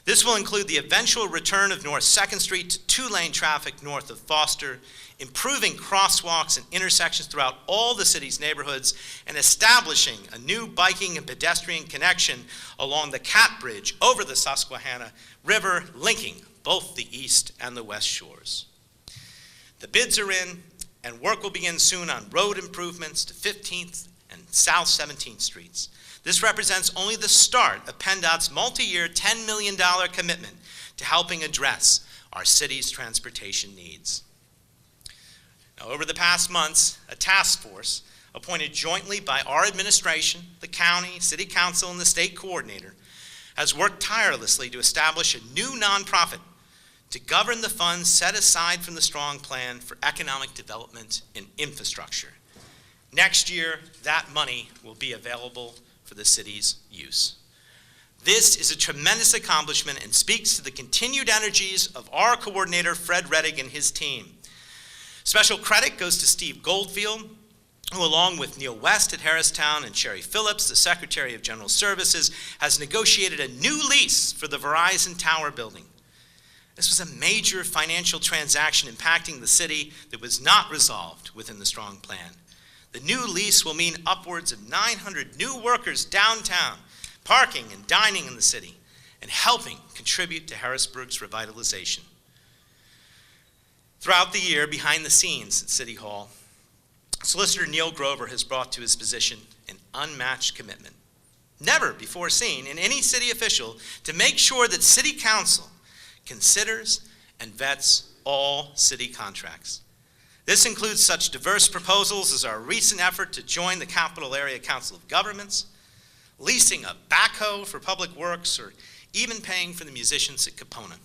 This will include the eventual return of North 2nd Street to 2-lane traffic north of Foster, improving crosswalks and intersections throughout all the city's neighborhoods, and establishing a new biking and pedestrian connection along the Cat Bridge over the Susquehanna River, linking both the east and the west shores. The bids are in, and work will begin soon on road improvements to 15th and South 17th Streets. This represents only the start of PennDOT's multi-year $10 million commitment to helping address our city's transportation needs. Now, over the past months, a task force appointed jointly by our administration, the county, city council, and the state coordinator has worked tirelessly to establish a new nonprofit to govern the funds set aside from the Strong Plan for economic development and infrastructure. Next year, that money will be available for the city's use. This is a tremendous accomplishment and speaks to the continued energies of our coordinator, Fred Rettig, and his team. Special credit goes to Steve Goldfield, who along with Neil West at Harristown and Sherry Phillips, the Secretary of General Services, has negotiated a new lease for the Verizon Tower building. This was a major financial transaction impacting the city that was not resolved within the Strong Plan. The new lease will mean upwards of 900 new workers downtown, parking and dining in the city, and helping contribute to Harrisburg's revitalization. Throughout the year, behind the scenes at City Hall, Solicitor Neil Grover has brought to his position an unmatched commitment, never before seen in any city official, to make sure that City Council considers and vets all city contracts. This includes such diverse proposals as our recent effort to join the Capital Area Council of Governments, leasing a backhoe for public works, or even paying for the musicians at Capona.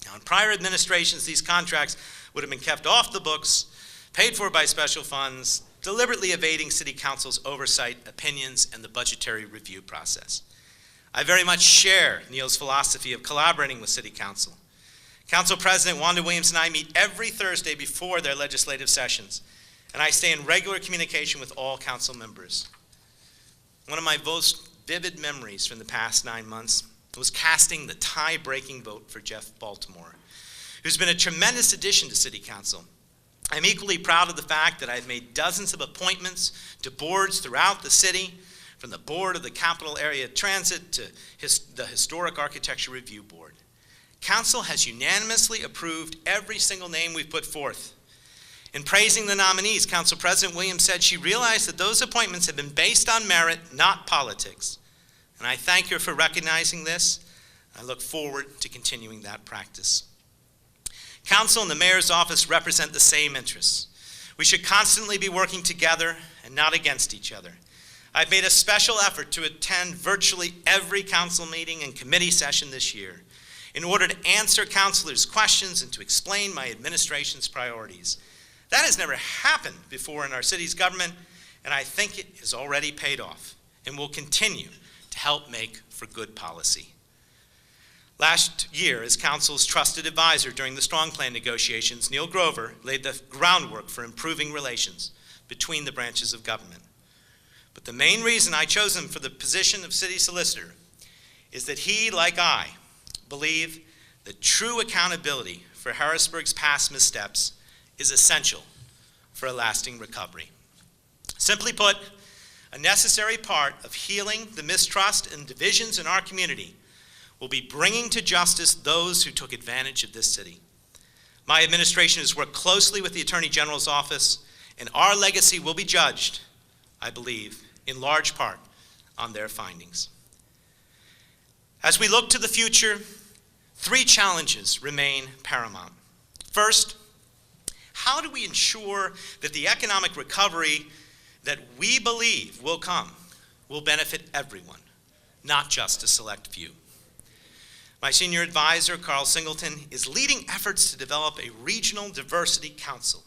Now, in prior administrations, these contracts would have been kept off the books, paid for by special funds, deliberately evading City Council's oversight, opinions, and the budgetary review process. I very much share Neil's philosophy of collaborating with City Council. Council President Wanda Williams and I meet every Thursday before their legislative sessions, and I stay in regular communication with all council members. One of my most vivid memories from the past 9 months was casting the tie-breaking vote for Jeff Baltimore, who's been a tremendous addition to City Council. I'm equally proud of the fact that I've made dozens of appointments to boards throughout the city, from the board of the Capital Area Transit to the Historic Architecture Review Board. Council has unanimously approved every single name we've put forth. In praising the nominees, Council President Williams said she realized that those appointments have been based on merit, not politics. And I thank her for recognizing this. I look forward to continuing that practice. Council and the mayor's office represent the same interests. We should constantly be working together and not against each other. I've made a special effort to attend virtually every council meeting and committee session this year in order to answer councilors' questions and to explain my administration's priorities. That has never happened before in our city's government, and I think it has already paid off and will continue to help make for good policy. Last year, as Council's trusted advisor during the Strong Plan negotiations, Neil Grover laid the groundwork for improving relations between the branches of government. But the main reason I chose him for the position of city solicitor is that he, like I, believe that true accountability for Harrisburg's past missteps is essential for a lasting recovery. Simply put, a necessary part of healing the mistrust and divisions in our community will be bringing to justice those who took advantage of this city. My administration has worked closely with the Attorney General's office, and our legacy will be judged, I believe, in large part on their findings. As we look to the future, 3 challenges remain paramount. First, how do we ensure that the economic recovery that we believe will come will benefit everyone, not just a select few? My senior advisor, Carl Singleton, is leading efforts to develop a regional diversity council.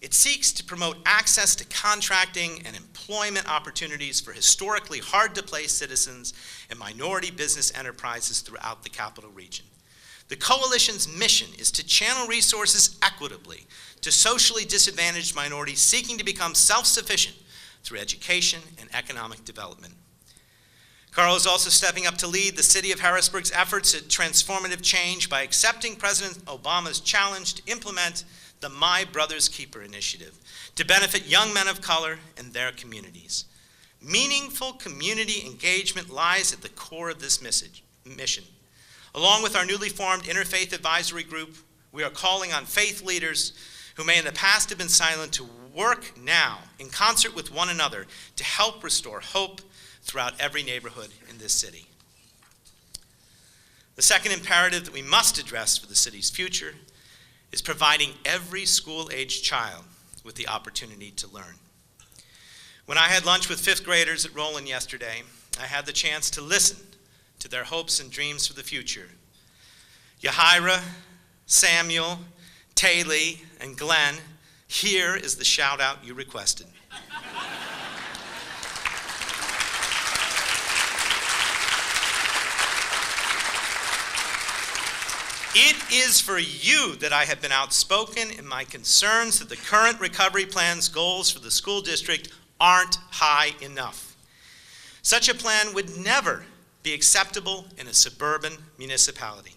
It seeks to promote access to contracting and employment opportunities for historically hard-to-place citizens and minority business enterprises throughout the capital region. The coalition's mission is to channel resources equitably to socially disadvantaged minorities seeking to become self-sufficient through education and economic development. Carl is also stepping up to lead the city of Harrisburg's efforts at transformative change by accepting President Obama's challenge to implement the My Brother's Keeper initiative to benefit young men of color and their communities. Meaningful community engagement lies at the core of this mission. Along with our newly formed Interfaith Advisory Group, we are calling on faith leaders who may in the past have been silent to work now in concert with one another to help restore hope throughout every neighborhood in this city. The second imperative that we must address for the city's future is providing every school-aged child with the opportunity to learn. When I had lunch with 5th graders at Roland yesterday, I had the chance to listen to their hopes and dreams for the future. Yahira, Samuel, Taylor, and Glenn, here is the shout out you requested. It is for you that I have been outspoken in my concerns that the current recovery plan's goals for the school district aren't high enough. Such a plan would never be acceptable in a suburban municipality.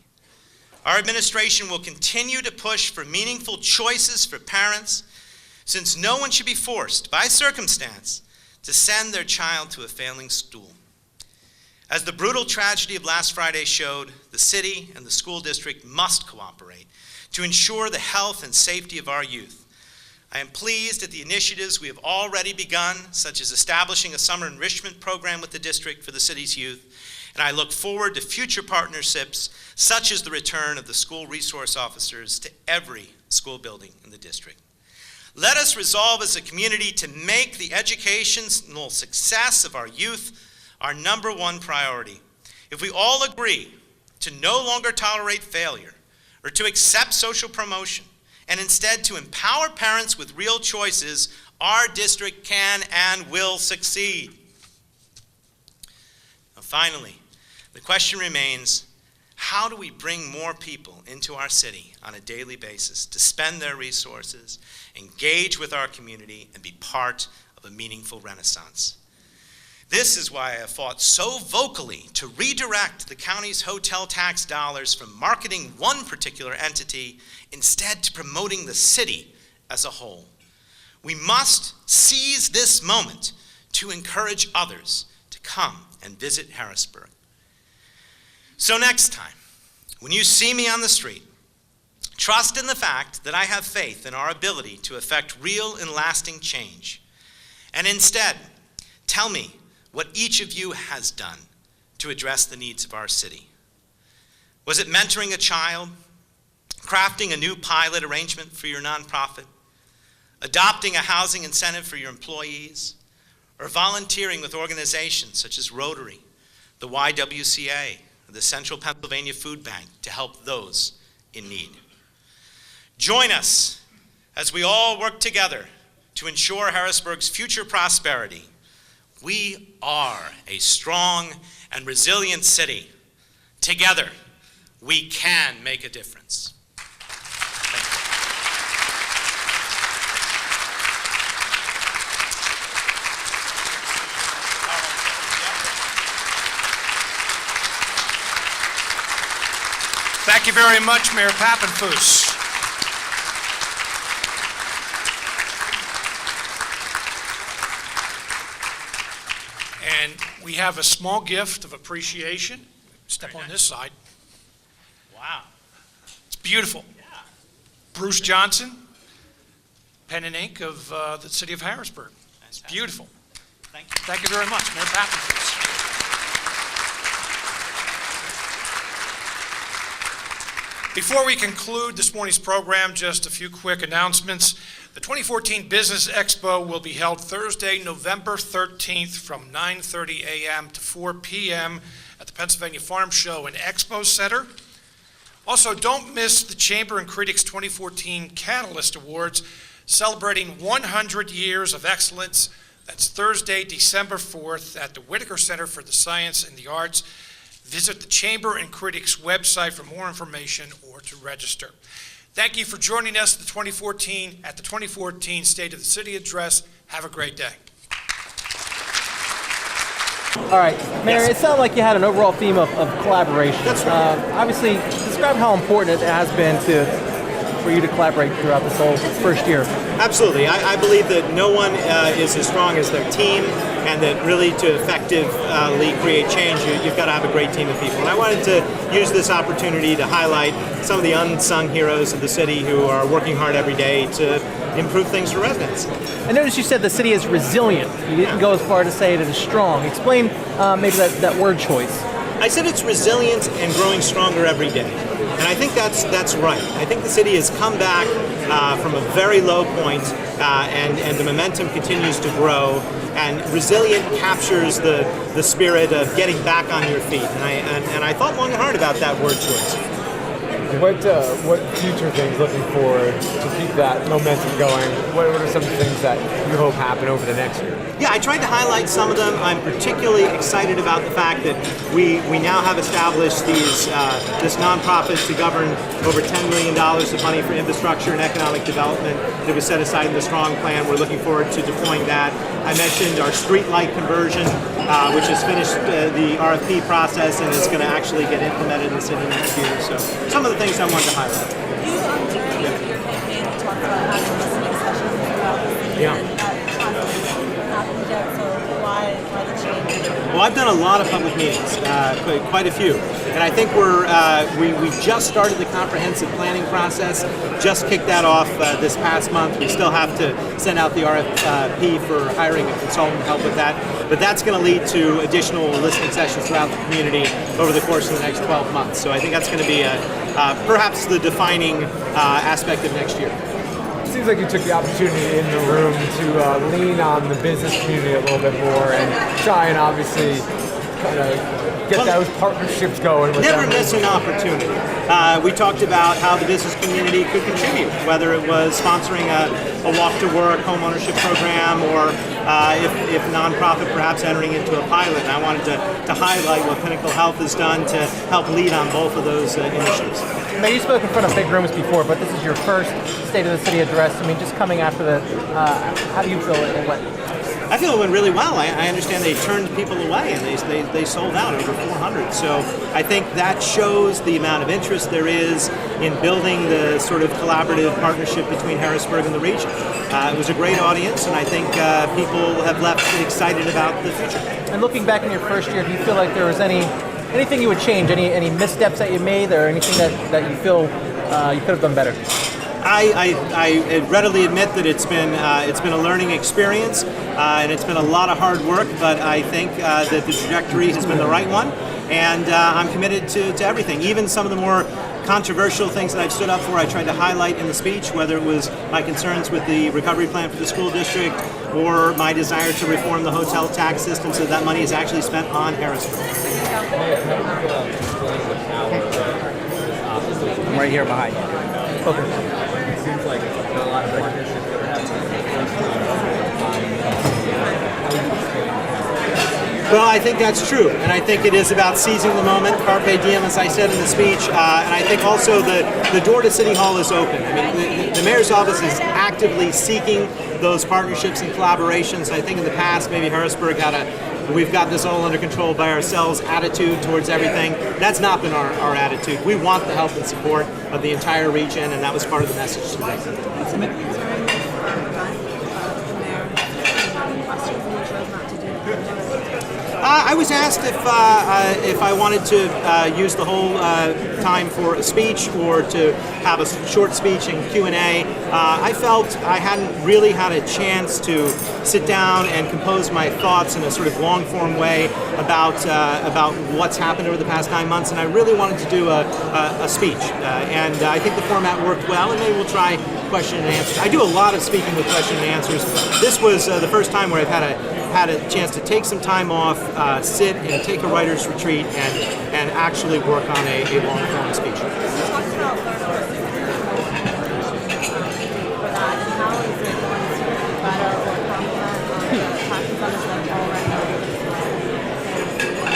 Our administration will continue to push for meaningful choices for parents, since no one should be forced by circumstance to send their child to a failing school. As the brutal tragedy of last Friday showed, the city and the school district must cooperate to ensure the health and safety of our youth. I am pleased at the initiatives we have already begun, such as establishing a summer enrichment program with the district for the city's youth, and I look forward to future partnerships, such as the return of the school resource officers to every school building in the district. Let us resolve as a community to make the educational success of our youth our #1 priority. If we all agree to no longer tolerate failure or to accept social promotion and instead to empower parents with real choices, our district can and will succeed. Now, finally, the question remains, How do we bring more people into our city on a daily basis to spend their resources, engage with our community, and be part of a meaningful renaissance? This is why I have fought so vocally to redirect the county's hotel tax dollars from marketing one particular entity instead to promoting the city as a whole. We must seize this moment to encourage others to come and visit Harrisburg. So next time, when you see me on the street, trust in the fact that I have faith in our ability to effect real and lasting change. And instead, tell me what each of you has done to address the needs of our city. Was it mentoring a child, crafting a new pilot arrangement for your nonprofit, adopting a housing incentive for your employees, or volunteering with organizations such as Rotary, the YWCA, or the Central Pennsylvania Food Bank to help those in need? Join us as we all work together to ensure Harrisburg's future prosperity. We are a strong and resilient city. Together, we can make a difference. Thank you very much, Mayor Papenfuss. And we have a small gift of appreciation. Step on this side. Wow. It's beautiful. Yeah. Bruce Johnson, pen and ink of the city of Harrisburg. It's beautiful. Thank you. Thank you very much, Mayor Papenfuss. Before we conclude this morning's program, just a few quick announcements. The 2014 Business Expo will be held Thursday, November 13th from 9:30 a.m. to 4 p.m. at the Pennsylvania Farm Show and Expo Center. Also, don't miss the Chamber and Critics 2014 Catalyst Awards, celebrating 100 years of excellence. That's Thursday, December 4th at the Whitaker Center for the Science and the Arts. Visit the Chamber and Critics website for more information or to register. Thank you for joining us at the 2014 State of the City Address. Have a great day. All right, Mayor, It sounded like you had an overall theme of collaboration. That's right. Obviously, describe how important it has been for you to collaborate throughout this whole first year. Absolutely. I believe that no one is as strong as their team, and that really to effectively create change, you've got to have a great team of people. And I wanted to use this opportunity to highlight some of the unsung heroes of the city who are working hard every day to improve things for residents. I noticed you said the city is resilient. You didn't go as far to say it is strong. Explain maybe that word choice. I said it's resilient and growing stronger every day. And I think that's right. I think the city has come back from a very low point, and the momentum continues to grow. And resilient captures the spirit of getting back on your feet. And I thought long and hard about that word choice. What future things looking forward to keep that momentum going? What are some of the things that you hope happen over the next year? Yeah, I tried to highlight some of them. I'm particularly excited about the fact that we now have established this nonprofit to govern over $10 million of money for infrastructure and economic development that was set aside in the STRONG plan. We're looking forward to deploying that. I mentioned our street light conversion, which has finished the RFP process and is going to actually get implemented in the city next year. So some of the things I wanted to highlight. You during your campaign talked about having listening sessions throughout the city, and that hasn't happened yet. So why the change? Well, I've done a lot of public meetings, quite a few, and I think we just started the comprehensive planning process. Just kicked that off this past month. We still have to send out the RFP for hiring a consultant to help with that, but that's going to lead to additional listening sessions throughout the community over the course of the next 12 months. So I think that's going to be perhaps the defining aspect of next year. It seems like you took the opportunity in the room to lean on the business community a little bit more and try and obviously kind of get those partnerships going with Never them? miss an opportunity. We talked about how the business community could contribute, whether it was sponsoring a walk-to-work homeownership program or if nonprofit perhaps entering into a pilot. And I wanted to highlight what Pinnacle Health has done to help lead on both of those initiatives. Now, you spoke in front of big rooms before, but this is your first State of the City address. I mean, just coming after the, how do you feel it went? I feel it went really well. I understand they turned people away and they sold out over 400. So I think that shows the amount of interest there is in building the sort of collaborative partnership between Harrisburg and the region. It was a great audience, and I think people have left excited about the future. And looking back in your first year, do you feel like there was anything you would change, any missteps that you made, or anything that you feel you could have done better? I readily admit that it's been a learning experience, and it's been a lot of hard work, but I think that the trajectory has been the right one, and I'm committed to everything, even some of the more controversial things that I've stood up for. I tried to highlight in the speech, whether it was my concerns with the recovery plan for the school district or my desire to reform the hotel tax system so that money is actually spent on Harrisburg. I'm right here behind you. Okay. Seems like a lot of partnerships that are Well, I think that's true, and I think it is about seizing the moment, carpe diem, as I said in the speech, and I think also the door to City Hall is open. I mean, the mayor's office is actively seeking those partnerships and collaborations. I think in the past, maybe Harrisburg had we've got this all under control by ourselves attitude towards everything. That's not been our attitude. We want the help and support of the entire region, and that was part of the message today. I was asked if I wanted to use the whole time for a speech or to have a short speech and Q&A. I felt I hadn't really had a chance to sit down and compose my thoughts in a sort of long-form way about what's happened over the past 9 months, and I really wanted to do a speech. And I think the format worked well, and maybe we'll try question and answers. I do a lot of speaking with question and answers. This was the first time where I've had a chance to take some time off, sit and take a writer's retreat and actually work on a long-form speech.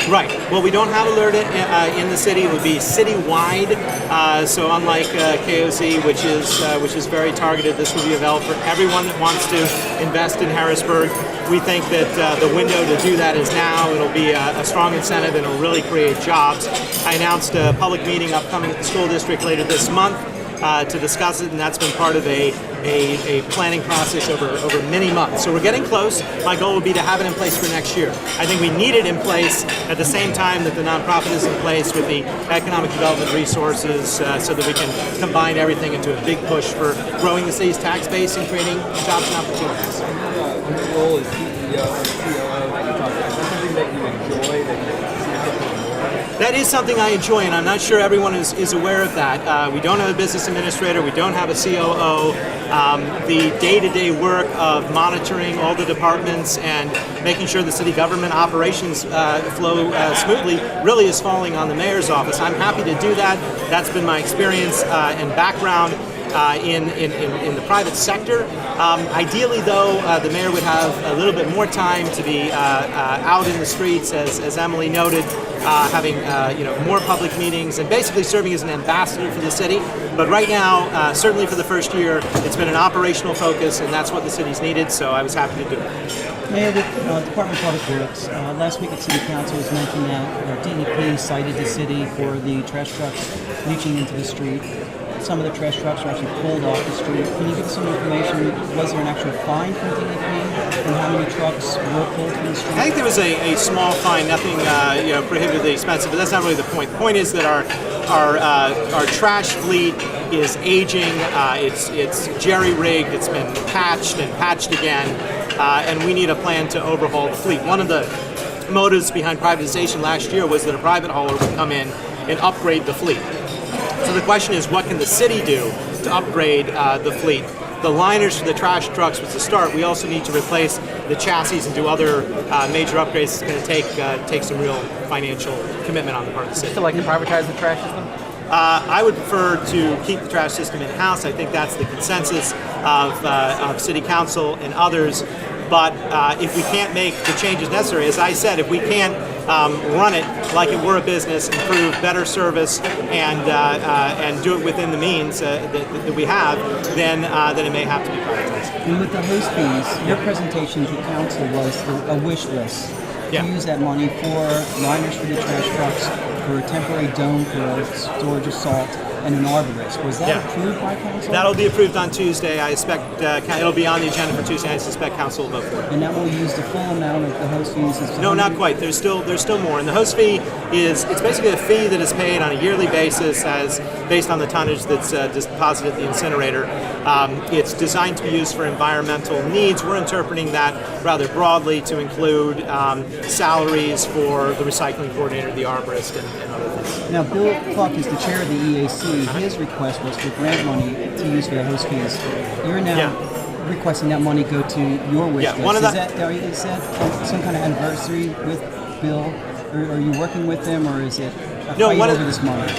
Right. Well, we don't have alert in the city. It would be citywide. So unlike KOC, which is very targeted, this will be available for everyone that wants to invest in Harrisburg. We think that the window to do that is now. It'll be a strong incentive and it'll really create jobs. I announced a public meeting upcoming at the school district later this month to discuss it, and that's been part of a planning process over many months. So we're getting close. My goal would be to have it in place for next year. I think we need it in place at the same time that the nonprofit is in place with the economic development resources so that we can combine everything into a big push for growing the city's tax base and creating jobs and opportunities. Your role as CEO or COO that you talked about, is that something that you enjoy, that you That is something I enjoy, and I'm not sure everyone is aware of that. We don't have a business administrator, we don't have a COO. The day-to-day work of monitoring all the departments and making sure the city government operations flow smoothly really is falling on the mayor's office. I'm happy to do that. That's been my experience and background in the private sector. Ideally, though, the mayor would have a little bit more time to be out in the streets, as Emily noted, having more public meetings and basically serving as an ambassador for the city. But right now, certainly for the first year, it's been an operational focus, and that's what the city's needed, so I was happy to do it. Mayor, the Department of Public Works, last week at City Council was mentioned that DEP cited the city for the trash trucks reaching into the street. Some of the trash trucks are actually pulled off the street. Can you give us some information? Was there an actual fine from DEP and how many trucks were pulled from the street? I think there was a small fine, nothing prohibitively expensive, but that's not really the point. The point is that our trash fleet is aging. It's jerry-rigged. It's been patched and patched again, and we need a plan to overhaul the fleet. One of the motives behind privatization last year was that a private hauler would come in and upgrade the fleet. So the question is, what can the city do to upgrade the fleet? the liners for the trash trucks was the start. We also need to replace the chassis and do other major upgrades. It's going to take some real financial commitment on the part of the city. Still like to privatize the trash system? I would prefer to keep the trash system in-house. I think that's the consensus of City Council and others. But if we can't make the changes necessary, as I said, if we can't run it like it were a business, improve better service, and do it within the means that we have, then it may have to be privatized. And with the host fees, your presentation to council was a wish list. Yeah. To use that money for liners for the trash trucks, for a temporary dome for storage of salt, and an arborist. Was that approved by council? That'll be approved on Tuesday. I expect it'll be on the agenda for Tuesday. I suspect council will vote for it. And that will use the full amount of the host fees? No, not quite. There's still more. And the host fee it's basically a fee that is paid on a yearly basis based on the tonnage that's deposited at the incinerator. It's designed to be used for environmental needs. We're interpreting that rather broadly to include salaries for the recycling coordinator, the arborist, and other things. Now, Bill Cluck is the chair of the EAC. His request was for grant money to use for the host fees. You're now requesting that money go to your wish list. Is that some kind of anniversary with Bill? Or are you working with them, or is it a fight over this money?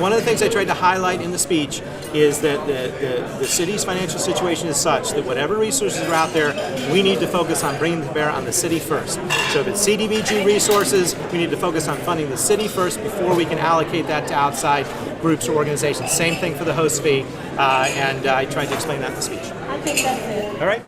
One of the things I tried to highlight in the speech is that the city's financial situation is such that whatever resources are out there, we need to focus on bringing them to bear on the city first. So if it's CDBG resources, we need to focus on funding the city first before we can allocate that to outside groups or organizations. Same thing for the host fee, and I tried to explain that in the speech. I think that's it. All right.